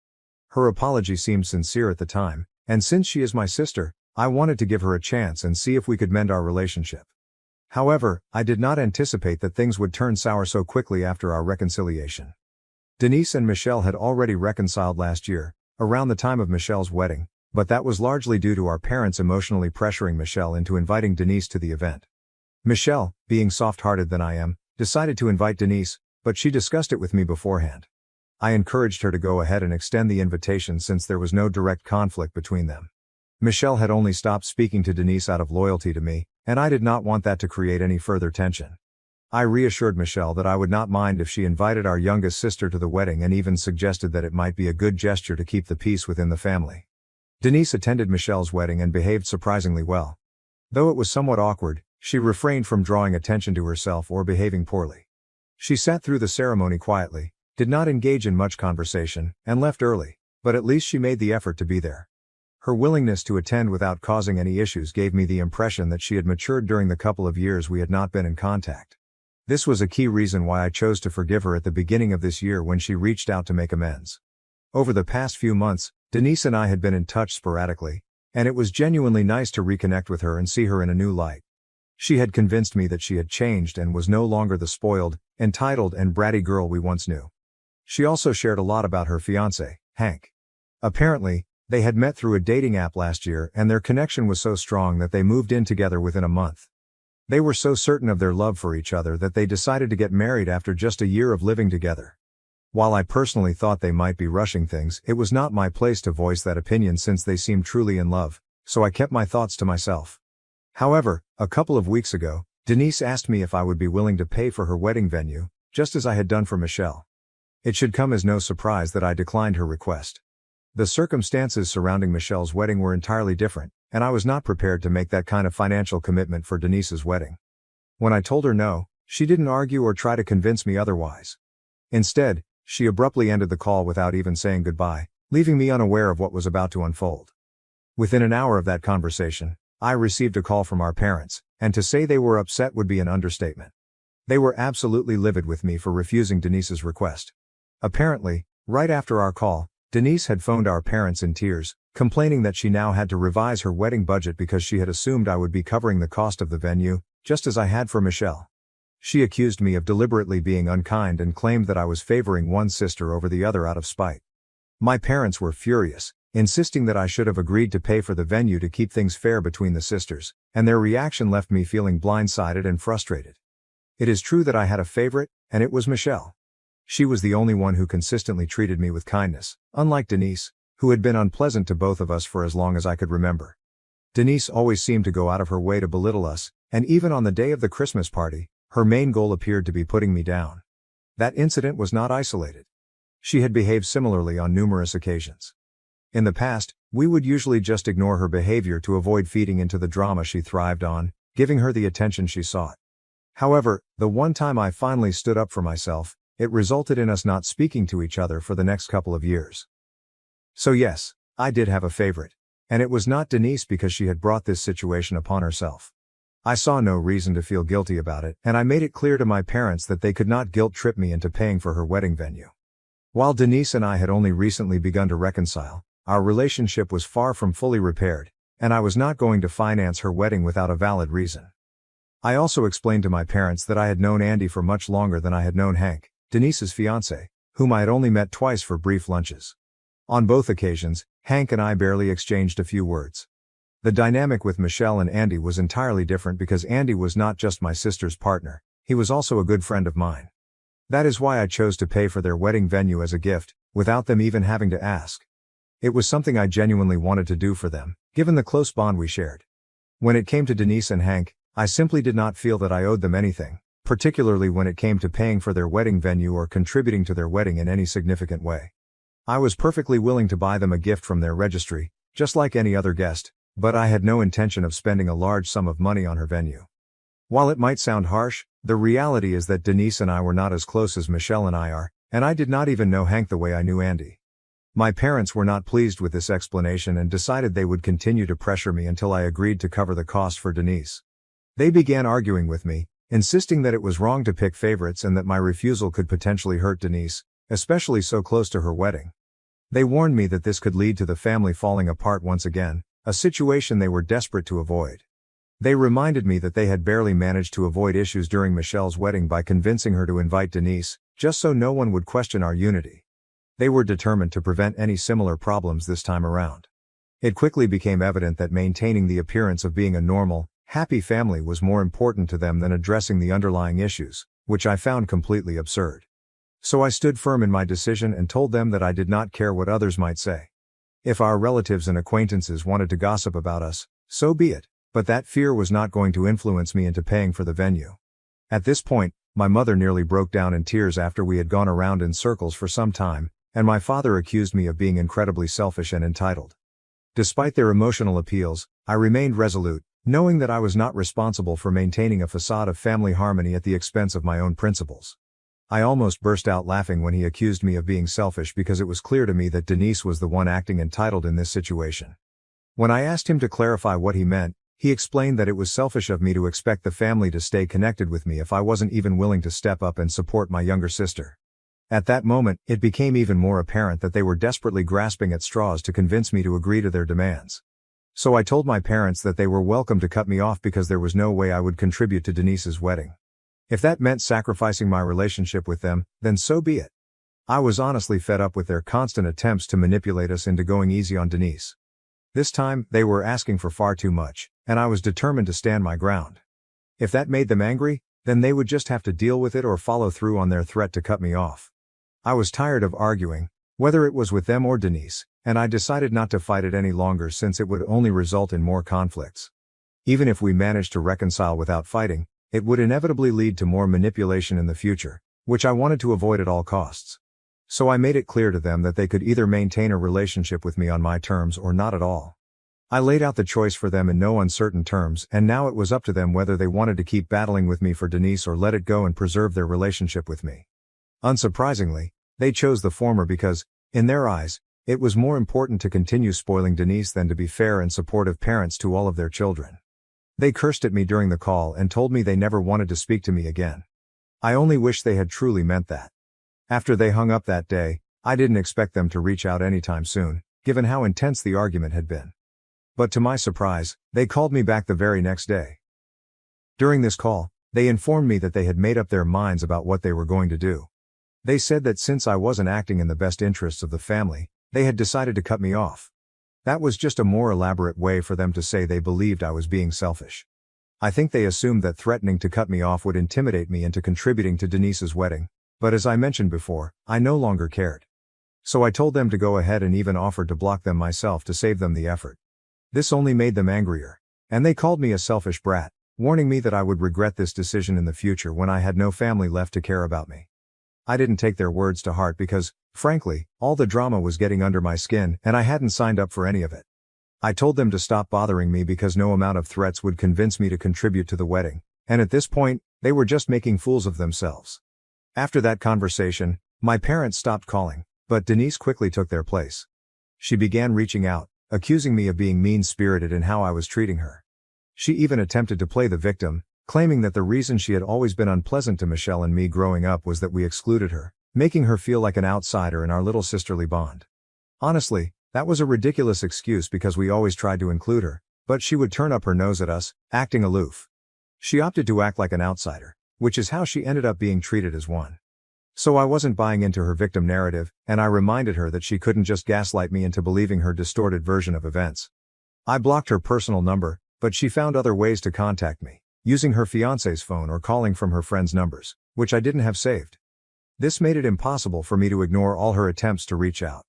Her apology seemed sincere at the time, and since she is my sister, I wanted to give her a chance and see if we could mend our relationship. However, I did not anticipate that things would turn sour so quickly after our reconciliation. Denise and Michelle had already reconciled last year, around the time of Michelle's wedding, but that was largely due to our parents emotionally pressuring Michelle into inviting Denise to the event. Michelle, being soft-hearted than I am, decided to invite Denise, but she discussed it with me beforehand. I encouraged her to go ahead and extend the invitation since there was no direct conflict between them. Michelle had only stopped speaking to Denise out of loyalty to me, and I did not want that to create any further tension. I reassured Michelle that I would not mind if she invited our youngest sister to the wedding and even suggested that it might be a good gesture to keep the peace within the family. Denise attended Michelle's wedding and behaved surprisingly well. Though it was somewhat awkward, she refrained from drawing attention to herself or behaving poorly. She sat through the ceremony quietly, did not engage in much conversation, and left early, but at least she made the effort to be there. Her willingness to attend without causing any issues gave me the impression that she had matured during the couple of years we had not been in contact. This was a key reason why I chose to forgive her at the beginning of this year when she reached out to make amends. Over the past few months, Denise and I had been in touch sporadically, and it was genuinely nice to reconnect with her and see her in a new light. She had convinced me that she had changed and was no longer the spoiled, entitled and bratty girl we once knew. She also shared a lot about her fiancé, Hank. Apparently, they had met through a dating app last year and their connection was so strong that they moved in together within a month. They were so certain of their love for each other that they decided to get married after just a year of living together. While I personally thought they might be rushing things, it was not my place to voice that opinion since they seemed truly in love, so I kept my thoughts to myself. However, a couple of weeks ago, Denise asked me if I would be willing to pay for her wedding venue, just as I had done for Michelle. It should come as no surprise that I declined her request. The circumstances surrounding Michelle's wedding were entirely different, and I was not prepared to make that kind of financial commitment for Denise's wedding. When I told her no, she didn't argue or try to convince me otherwise. Instead, she abruptly ended the call without even saying goodbye, leaving me unaware of what was about to unfold. Within an hour of that conversation, I received a call from our parents, and to say they were upset would be an understatement. They were absolutely livid with me for refusing Denise's request. Apparently, right after our call, Denise had phoned our parents in tears, complaining that she now had to revise her wedding budget because she had assumed I would be covering the cost of the venue, just as I had for Michelle. She accused me of deliberately being unkind and claimed that I was favoring one sister over the other out of spite. My parents were furious, insisting that I should have agreed to pay for the venue to keep things fair between the sisters, and their reaction left me feeling blindsided and frustrated. It is true that I had a favorite, and it was Michelle. She was the only one who consistently treated me with kindness, unlike Denise, who had been unpleasant to both of us for as long as I could remember. Denise always seemed to go out of her way to belittle us, and even on the day of the Christmas party, her main goal appeared to be putting me down. That incident was not isolated. She had behaved similarly on numerous occasions. In the past, we would usually just ignore her behavior to avoid feeding into the drama she thrived on, giving her the attention she sought. However, the one time I finally stood up for myself, it resulted in us not speaking to each other for the next couple of years. So yes, I did have a favorite. And it was not Denise because she had brought this situation upon herself. I saw no reason to feel guilty about it, and I made it clear to my parents that they could not guilt-trip me into paying for her wedding venue. While Denise and I had only recently begun to reconcile, our relationship was far from fully repaired, and I was not going to finance her wedding without a valid reason. I also explained to my parents that I had known Andy for much longer than I had known Hank, Denise's fiancé, whom I had only met twice for brief lunches. On both occasions, Hank and I barely exchanged a few words. The dynamic with Michelle and Andy was entirely different because Andy was not just my sister's partner, he was also a good friend of mine. That is why I chose to pay for their wedding venue as a gift, without them even having to ask. It was something I genuinely wanted to do for them, given the close bond we shared. When it came to Denise and Hank, I simply did not feel that I owed them anything, particularly when it came to paying for their wedding venue or contributing to their wedding in any significant way. I was perfectly willing to buy them a gift from their registry, just like any other guest, but I had no intention of spending a large sum of money on her venue. While it might sound harsh, the reality is that Denise and I were not as close as Michelle and I are, and I did not even know Hank the way I knew Andy. My parents were not pleased with this explanation and decided they would continue to pressure me until I agreed to cover the cost for Denise. They began arguing with me, insisting that it was wrong to pick favorites and that my refusal could potentially hurt Denise, especially so close to her wedding. They warned me that this could lead to the family falling apart once again, a situation they were desperate to avoid. They reminded me that they had barely managed to avoid issues during Michelle's wedding by convincing her to invite Denise, just so no one would question our unity. They were determined to prevent any similar problems this time around. It quickly became evident that maintaining the appearance of being a normal, happy family was more important to them than addressing the underlying issues, which I found completely absurd. So I stood firm in my decision and told them that I did not care what others might say. If our relatives and acquaintances wanted to gossip about us, so be it, but that fear was not going to influence me into paying for the venue. At this point, my mother nearly broke down in tears after we had gone around in circles for some time, and my father accused me of being incredibly selfish and entitled. Despite their emotional appeals, I remained resolute, knowing that I was not responsible for maintaining a facade of family harmony at the expense of my own principles. I almost burst out laughing when he accused me of being selfish because it was clear to me that Denise was the one acting entitled in this situation. When I asked him to clarify what he meant, he explained that it was selfish of me to expect the family to stay connected with me if I wasn't even willing to step up and support my younger sister. At that moment, it became even more apparent that they were desperately grasping at straws to convince me to agree to their demands. So I told my parents that they were welcome to cut me off because there was no way I would contribute to Denise's wedding. If that meant sacrificing my relationship with them, then so be it. I was honestly fed up with their constant attempts to manipulate us into going easy on Denise. This time, they were asking for far too much, and I was determined to stand my ground. If that made them angry, then they would just have to deal with it or follow through on their threat to cut me off. I was tired of arguing, whether it was with them or Denise, and I decided not to fight it any longer since it would only result in more conflicts. Even if we managed to reconcile without fighting, it would inevitably lead to more manipulation in the future, which I wanted to avoid at all costs. So I made it clear to them that they could either maintain a relationship with me on my terms or not at all. I laid out the choice for them in no uncertain terms, and now it was up to them whether they wanted to keep battling with me for Denise or let it go and preserve their relationship with me. Unsurprisingly, they chose the former because, in their eyes, it was more important to continue spoiling Denise than to be fair and supportive parents to all of their children. They cursed at me during the call and told me they never wanted to speak to me again. I only wish they had truly meant that. After they hung up that day, I didn't expect them to reach out anytime soon, given how intense the argument had been. But to my surprise, they called me back the very next day. During this call, they informed me that they had made up their minds about what they were going to do. They said that since I wasn't acting in the best interests of the family, they had decided to cut me off. That was just a more elaborate way for them to say they believed I was being selfish. I think they assumed that threatening to cut me off would intimidate me into contributing to Denise's wedding, but as I mentioned before, I no longer cared. So I told them to go ahead and even offered to block them myself to save them the effort. This only made them angrier, and they called me a selfish brat, warning me that I would regret this decision in the future when I had no family left to care about me. I didn't take their words to heart because, frankly, all the drama was getting under my skin and I hadn't signed up for any of it. I told them to stop bothering me because no amount of threats would convince me to contribute to the wedding, and at this point, they were just making fools of themselves. After that conversation, my parents stopped calling, but Denise quickly took their place. She began reaching out, accusing me of being mean-spirited in how I was treating her. She even attempted to play the victim, claiming that the reason she had always been unpleasant to Michelle and me growing up was that we excluded her, making her feel like an outsider in our little sisterly bond. Honestly, that was a ridiculous excuse because we always tried to include her, but she would turn up her nose at us, acting aloof. She opted to act like an outsider, which is how she ended up being treated as one. So I wasn't buying into her victim narrative, and I reminded her that she couldn't just gaslight me into believing her distorted version of events. I blocked her personal number, but she found other ways to contact me, using her fiancé's phone or calling from her friends' numbers, which I didn't have saved. This made it impossible for me to ignore all her attempts to reach out.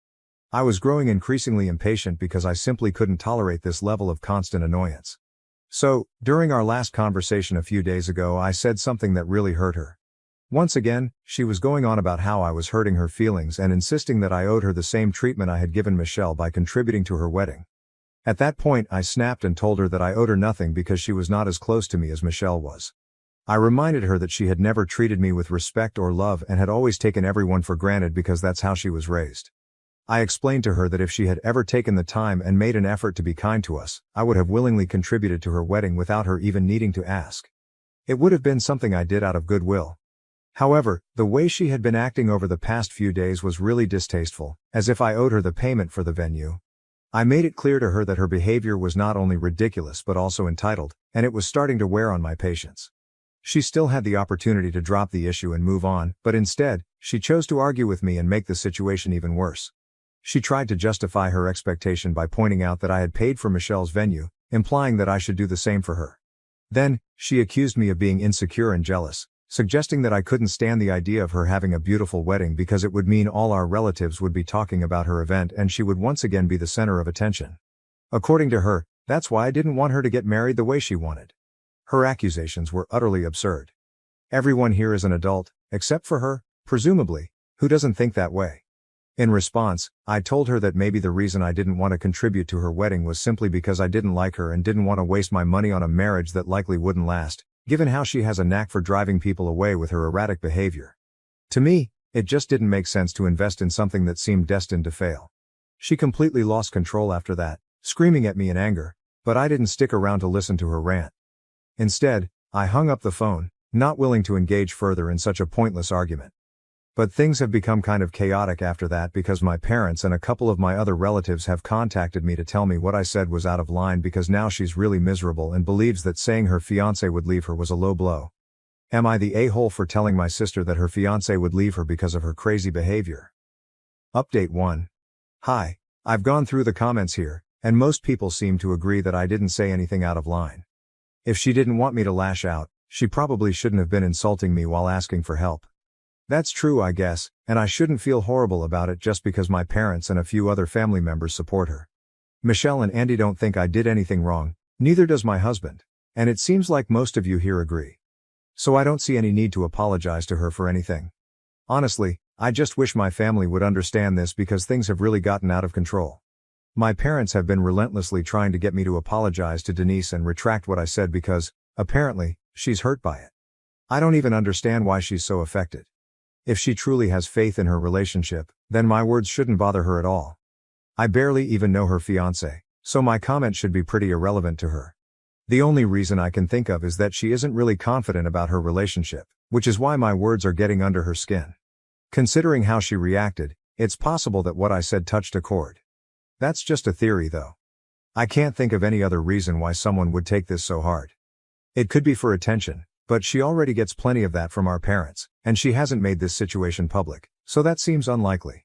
I was growing increasingly impatient because I simply couldn't tolerate this level of constant annoyance. So, during our last conversation a few days ago, I said something that really hurt her. Once again, she was going on about how I was hurting her feelings and insisting that I owed her the same treatment I had given Michelle by contributing to her wedding. At that point, I snapped and told her that I owed her nothing because she was not as close to me as Michelle was. I reminded her that she had never treated me with respect or love and had always taken everyone for granted because that's how she was raised. I explained to her that if she had ever taken the time and made an effort to be kind to us, I would have willingly contributed to her wedding without her even needing to ask. It would have been something I did out of goodwill. However, the way she had been acting over the past few days was really distasteful, as if I owed her the payment for the venue. I made it clear to her that her behavior was not only ridiculous but also entitled, and it was starting to wear on my patience. She still had the opportunity to drop the issue and move on, but instead, she chose to argue with me and make the situation even worse. She tried to justify her expectation by pointing out that I had paid for Michelle's venue, implying that I should do the same for her. Then, she accused me of being insecure and jealous, suggesting that I couldn't stand the idea of her having a beautiful wedding because it would mean all our relatives would be talking about her event and she would once again be the center of attention. According to her, that's why I didn't want her to get married the way she wanted. Her accusations were utterly absurd. Everyone here is an adult, except for her, presumably, who doesn't think that way. In response, I told her that maybe the reason I didn't want to contribute to her wedding was simply because I didn't like her and didn't want to waste my money on a marriage that likely wouldn't last, given how she has a knack for driving people away with her erratic behavior. To me, it just didn't make sense to invest in something that seemed destined to fail. She completely lost control after that, screaming at me in anger, but I didn't stick around to listen to her rant. Instead, I hung up the phone, not willing to engage further in such a pointless argument. But things have become kind of chaotic after that because my parents and a couple of my other relatives have contacted me to tell me what I said was out of line because now she's really miserable and believes that saying her fiancé would leave her was a low blow. Am I the a-hole for telling my sister that her fiancé would leave her because of her crazy behavior? Update 1. Hi, I've gone through the comments here, and most people seem to agree that I didn't say anything out of line. If she didn't want me to lash out, she probably shouldn't have been insulting me while asking for help. That's true, I guess, and I shouldn't feel horrible about it just because my parents and a few other family members support her. Michelle and Andy don't think I did anything wrong, neither does my husband, and it seems like most of you here agree. So I don't see any need to apologize to her for anything. Honestly, I just wish my family would understand this because things have really gotten out of control. My parents have been relentlessly trying to get me to apologize to Denise and retract what I said because, apparently, she's hurt by it. I don't even understand why she's so affected. If she truly has faith in her relationship, then my words shouldn't bother her at all. I barely even know her fiancé, so my comment should be pretty irrelevant to her. The only reason I can think of is that she isn't really confident about her relationship, which is why my words are getting under her skin. Considering how she reacted, it's possible that what I said touched a chord. That's just a theory though. I can't think of any other reason why someone would take this so hard. It could be for attention, but she already gets plenty of that from our parents, and she hasn't made this situation public, so that seems unlikely.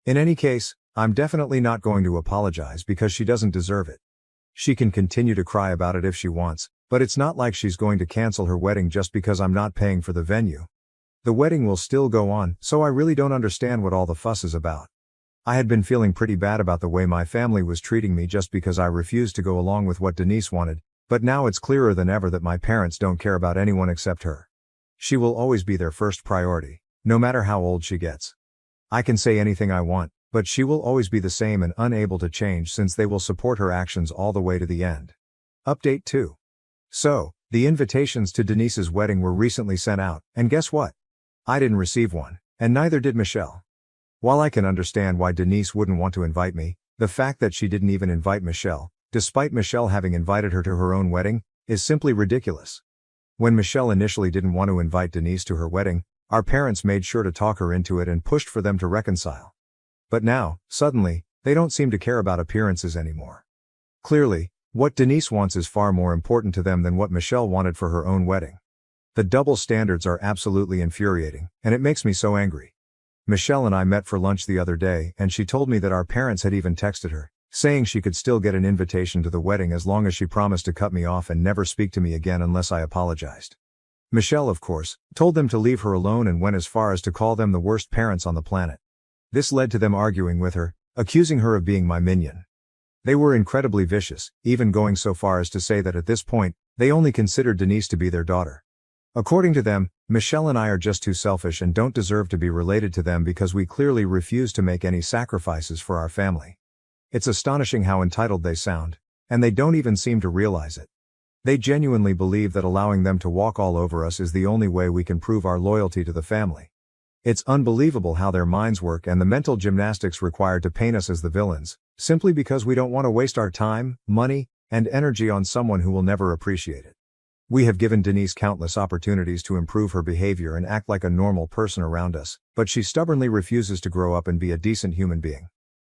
In any case, I'm definitely not going to apologize because she doesn't deserve it. She can continue to cry about it if she wants, but it's not like she's going to cancel her wedding just because I'm not paying for the venue. The wedding will still go on, so I really don't understand what all the fuss is about. I had been feeling pretty bad about the way my family was treating me just because I refused to go along with what Denise wanted, but now it's clearer than ever that my parents don't care about anyone except her. She will always be their first priority, no matter how old she gets. I can say anything I want, but she will always be the same and unable to change since they will support her actions all the way to the end. Update 2. So, the invitations to Denise's wedding were recently sent out, and guess what? I didn't receive one, and neither did Michelle. While I can understand why Denise wouldn't want to invite me, the fact that she didn't even invite Michelle, despite Michelle having invited her to her own wedding, is simply ridiculous. When Michelle initially didn't want to invite Denise to her wedding, our parents made sure to talk her into it and pushed for them to reconcile. But now, suddenly, they don't seem to care about appearances anymore. Clearly, what Denise wants is far more important to them than what Michelle wanted for her own wedding. The double standards are absolutely infuriating, and it makes me so angry. Michelle and I met for lunch the other day, and she told me that our parents had even texted her, saying she could still get an invitation to the wedding as long as she promised to cut me off and never speak to me again unless I apologized. Michelle, of course, told them to leave her alone and went as far as to call them the worst parents on the planet. This led to them arguing with her, accusing her of being my minion. They were incredibly vicious, even going so far as to say that at this point, they only considered Denise to be their daughter. According to them, Michelle and I are just too selfish and don't deserve to be related to them because we clearly refuse to make any sacrifices for our family. It's astonishing how entitled they sound, and they don't even seem to realize it. They genuinely believe that allowing them to walk all over us is the only way we can prove our loyalty to the family. It's unbelievable how their minds work and the mental gymnastics required to paint us as the villains, simply because we don't want to waste our time, money, and energy on someone who will never appreciate it. We have given Denise countless opportunities to improve her behavior and act like a normal person around us, but she stubbornly refuses to grow up and be a decent human being.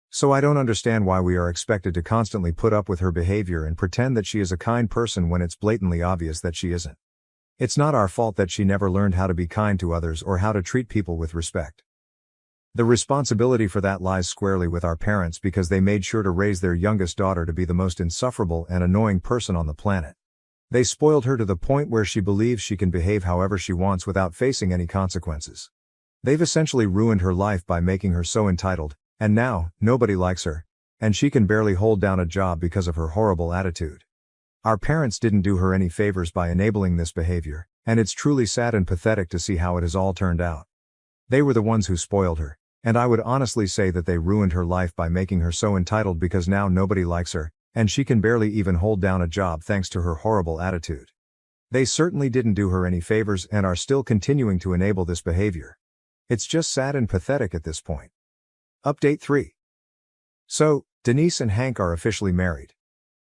So I don't understand why we are expected to constantly put up with her behavior and pretend that she is a kind person when it's blatantly obvious that she isn't. It's not our fault that she never learned how to be kind to others or how to treat people with respect. The responsibility for that lies squarely with our parents because they made sure to raise their youngest daughter to be the most insufferable and annoying person on the planet. They spoiled her to the point where she believes she can behave however she wants without facing any consequences. They've essentially ruined her life by making her so entitled, and now, nobody likes her, and she can barely hold down a job because of her horrible attitude. Our parents didn't do her any favors by enabling this behavior, and it's truly sad and pathetic to see how it has all turned out. They were the ones who spoiled her, and I would honestly say that they ruined her life by making her so entitled because now nobody likes her, and she can barely even hold down a job thanks to her horrible attitude. They certainly didn't do her any favors and are still continuing to enable this behavior. It's just sad and pathetic at this point. Update 3. So, Denise and Hank are officially married.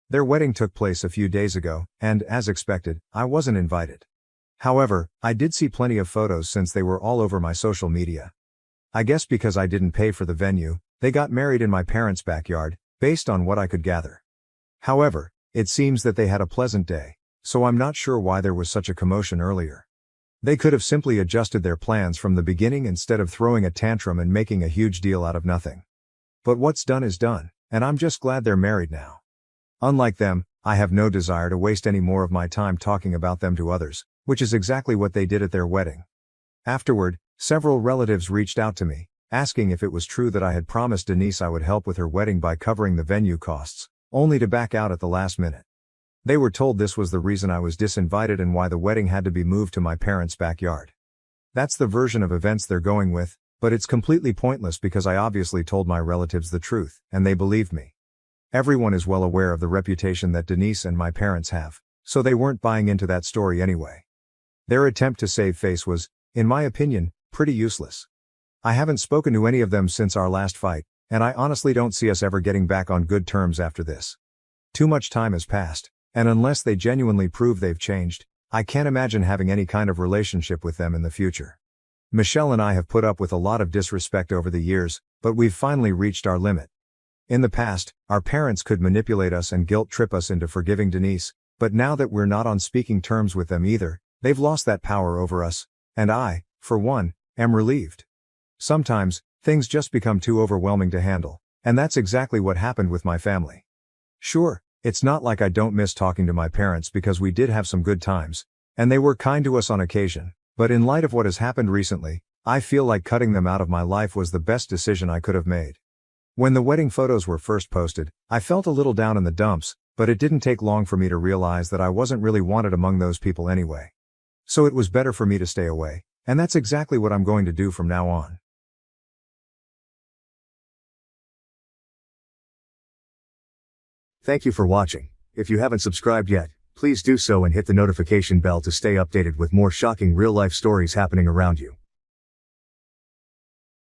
Their wedding took place a few days ago, and, as expected, I wasn't invited. However, I did see plenty of photos since they were all over my social media. I guess because I didn't pay for the venue, they got married in my parents' backyard, based on what I could gather. However, it seems that they had a pleasant day, so I'm not sure why there was such a commotion earlier. They could have simply adjusted their plans from the beginning instead of throwing a tantrum and making a huge deal out of nothing. But what's done is done, and I'm just glad they're married now. Unlike them, I have no desire to waste any more of my time talking about them to others, which is exactly what they did at their wedding. Afterward, several relatives reached out to me, asking if it was true that I had promised Denise I would help with her wedding by covering the venue costs, only to back out at the last minute. They were told this was the reason I was disinvited and why the wedding had to be moved to my parents' backyard. That's the version of events they're going with, but it's completely pointless because I obviously told my relatives the truth, and they believed me. Everyone is well aware of the reputation that Denise and my parents have, so they weren't buying into that story anyway. Their attempt to save face was, in my opinion, pretty useless. I haven't spoken to any of them since our last fight, and I honestly don't see us ever getting back on good terms after this. Too much time has passed, and unless they genuinely prove they've changed, I can't imagine having any kind of relationship with them in the future. Michelle and I have put up with a lot of disrespect over the years, but we've finally reached our limit. In the past, our parents could manipulate us and guilt trip us into forgiving Denise, but now that we're not on speaking terms with them either, they've lost that power over us, and I, for one, am relieved. Sometimes, things just become too overwhelming to handle, and that's exactly what happened with my family. Sure, it's not like I don't miss talking to my parents because we did have some good times, and they were kind to us on occasion, but in light of what has happened recently, I feel like cutting them out of my life was the best decision I could have made. When the wedding photos were first posted, I felt a little down in the dumps, but it didn't take long for me to realize that I wasn't really wanted among those people anyway. So it was better for me to stay away, And that's exactly what I'm going to do from now on. Thank you for watching. If you haven't subscribed yet, please do so and hit the notification bell to stay updated with more shocking real-life stories happening around you.